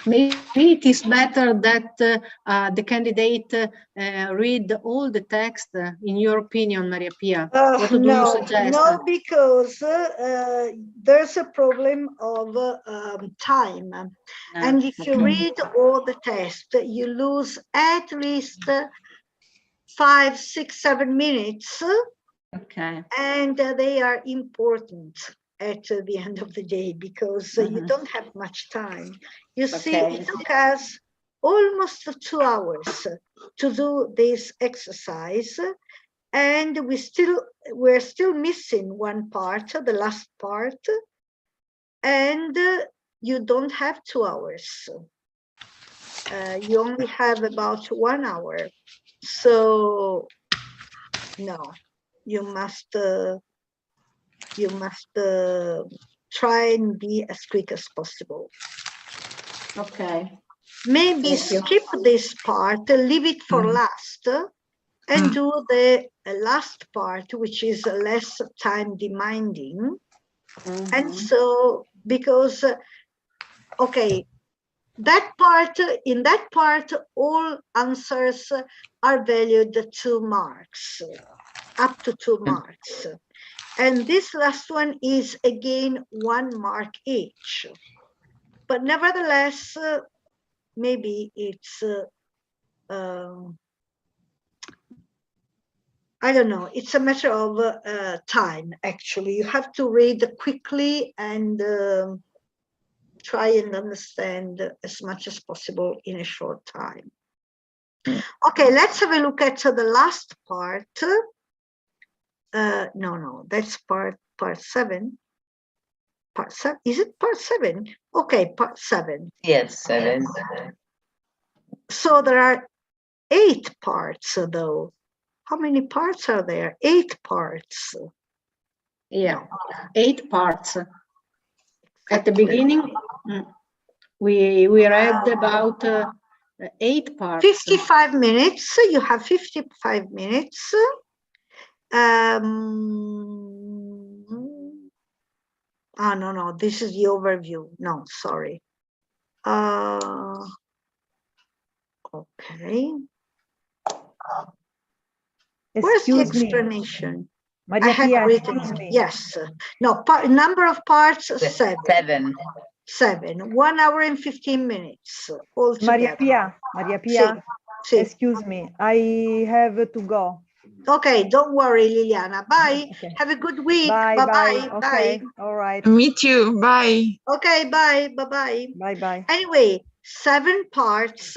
Maybe it is better that the candidate read all the text, in your opinion, Maria Pia. What do you suggest? No, because there's a problem of time. And if you read all the text, you lose at least 5, 6, 7 minutes. Okay. And they are important at the end of the day because you don't have much time. You see, it took us almost 2 hours to do this exercise, and we're still missing one part, the last part, and you don't have 2 hours. You only have about 1 hour. So no, you must try and be as quick as possible. Okay. Maybe skip this part, leave it for last, and do the last part, which is less time demanding. And so, because, okay, that part, in that part, all answers are valued 2 marks, up to 2 marks. And this last one is again 1 mark each. But nevertheless, maybe it's, I don't know, it's a matter of time, actually. You have to read quickly and try and understand as much as possible in a short time. Okay, let's have a look at the last part. No, that's part 7. Part 7, is it part 7? Okay, part 7. Yes, 7. So there are 8 parts though. How many parts are there? 8 parts. Yeah, 8 parts. At the beginning, we read about 8 parts. 55 minutes. You have 55 minutes. No, this is the overview. No, sorry. Okay. Where's the explanation? Maria I have Pia, written excuse it. me. Yes. No, number of parts, 7. 7. 1 hour and 15 minutes. Maria Pia, Sì. excuse me, I have to go. Okay, don't worry, Liliana. Bye. Okay. Have a good week. Bye, Bye-bye. Okay, all right. Me too. Bye. Okay, bye. Bye-bye. Bye-bye. Anyway, 7 parts.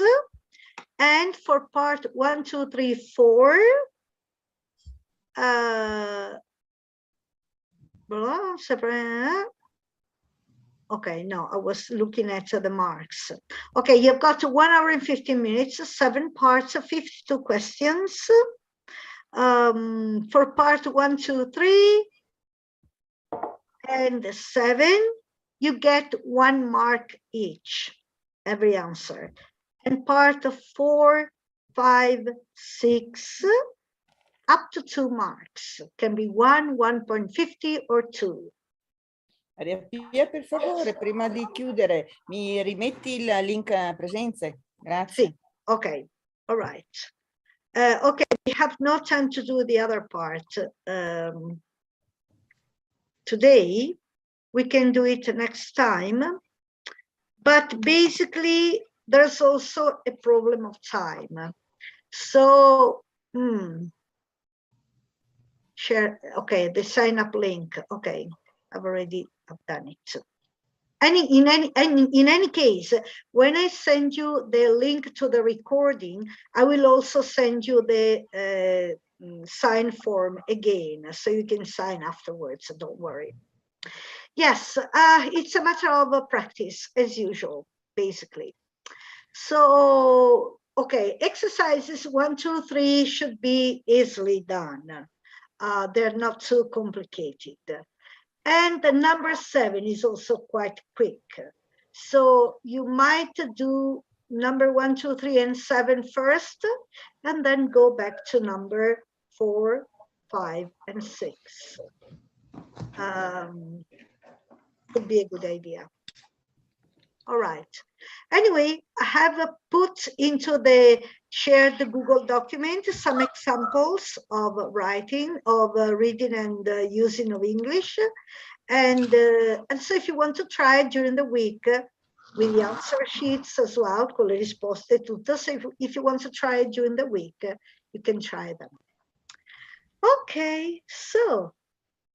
And for part 1, 2, 3, 4, okay, no, I was looking at the marks. Okay, you've got 1 hour and 15 minutes, 7 parts of 52 questions. For part 1, 2, 3, and 7, you get 1 mark each, every answer. And part of 4, 5, 6, up to 2 marks. Can be 1, 1.50 or 2. Maria Pia, per favore, prima di chiudere, mi rimetti il link presenze? Grazie. Sì. Okay, all right. Okay, we have no time to do the other part today. We can do it next time. But basically, there's also a problem of time. So, share, okay, the sign up link. Okay, I've done it. In any case, when I send you the link to the recording, I will also send you the sign form again, so you can sign afterwards, don't worry. Yes, it's a matter of practice, as usual, basically. So, okay, exercises 1, 2, 3 should be easily done. They're not too complicated. And the number 7 is also quite quick. So you might do number 1, 2, 3, and 7 first, and then go back to number 4, 5, and 6. Could be a good idea. All right. Anyway, I have put into the shared Google document some examples of writing, of reading and using of English. And so if you want to try it during the week with the answer sheets as well, con le risposte tutte, so if you want to try it during the week, you can try them. Okay, so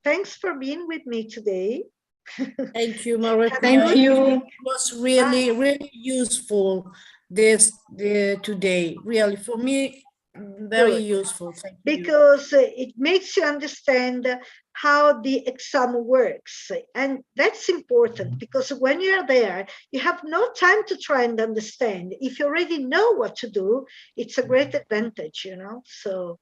thanks for being with me today. Thank you, Maria. Thank you. It was really, really useful today. Really, for me, very useful. Thank you. Because it makes you understand how the exam works. And that's important because when you're there, you have no time to try and understand. If you already know what to do, it's a great advantage, you know? So,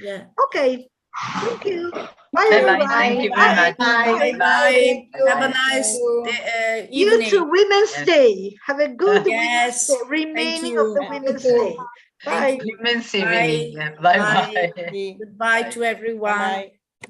yeah. Okay. Thank you. Bye, everyone. Thank you very much. Bye. Have a nice evening. You too, Women's Day. Have a good Yes. Women's Day, remaining of the Women's Day. Bye. Women's evening. Bye-bye. Goodbye to everyone. Bye.